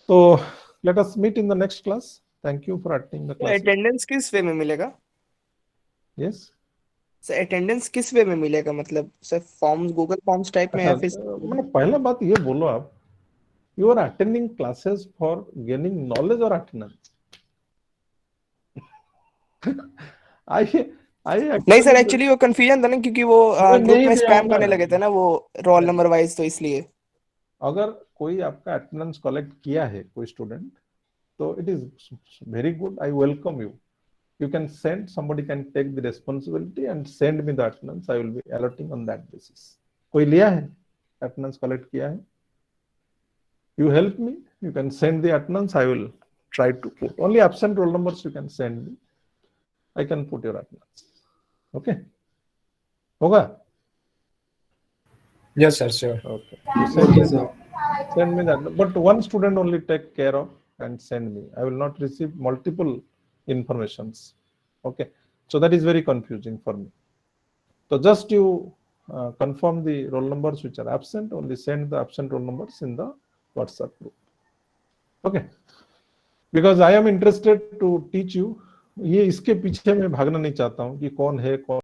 Speaker 13: तो let us meet in the next class. Thank you for attending the class.
Speaker 15: Attendance किस वे में मिलेगा?
Speaker 13: यस
Speaker 15: सर अटेंडेंस किस वे में मिलेगा? मतलब sir forms, Google forms type में है फिर?
Speaker 13: मतलब पहला बात ये बोलो, आप you are attending classes for gaining knowledge और अटेंडेंस?
Speaker 15: नहीं सर, एक्चुअली वो कंफ्यूजन था ना, क्योंकि वो ग्रुप में स्पैम करने लगे थे ना वो रोल नंबर वाइज, तो इसलिए।
Speaker 13: अगर कोई आपका अटेंडेंस कलेक्ट किया है कोई स्टूडेंट, तो it is very good, I welcome you. You can send, somebody can take the responsibility and send me the attendance. I will be alerting on that basis. कोई लिया है attendance collect किया है? You help me. You can send the attendance. I will try to put only absent roll numbers. You can send me. I can put your attendance. Okay. होगा?
Speaker 12: Yes, sir. Sure.
Speaker 13: Okay. Send me that. But one student only take care of and send me. I will not receive multiple informations. Okay, so that is very confusing for me. So just you confirm the roll numbers which are absent, only send the absent roll numbers in the WhatsApp group. Okay, because I am interested to teach you. ये इसके पीछे मैं भागना नहीं चाहता हूँ कि कौन है कौन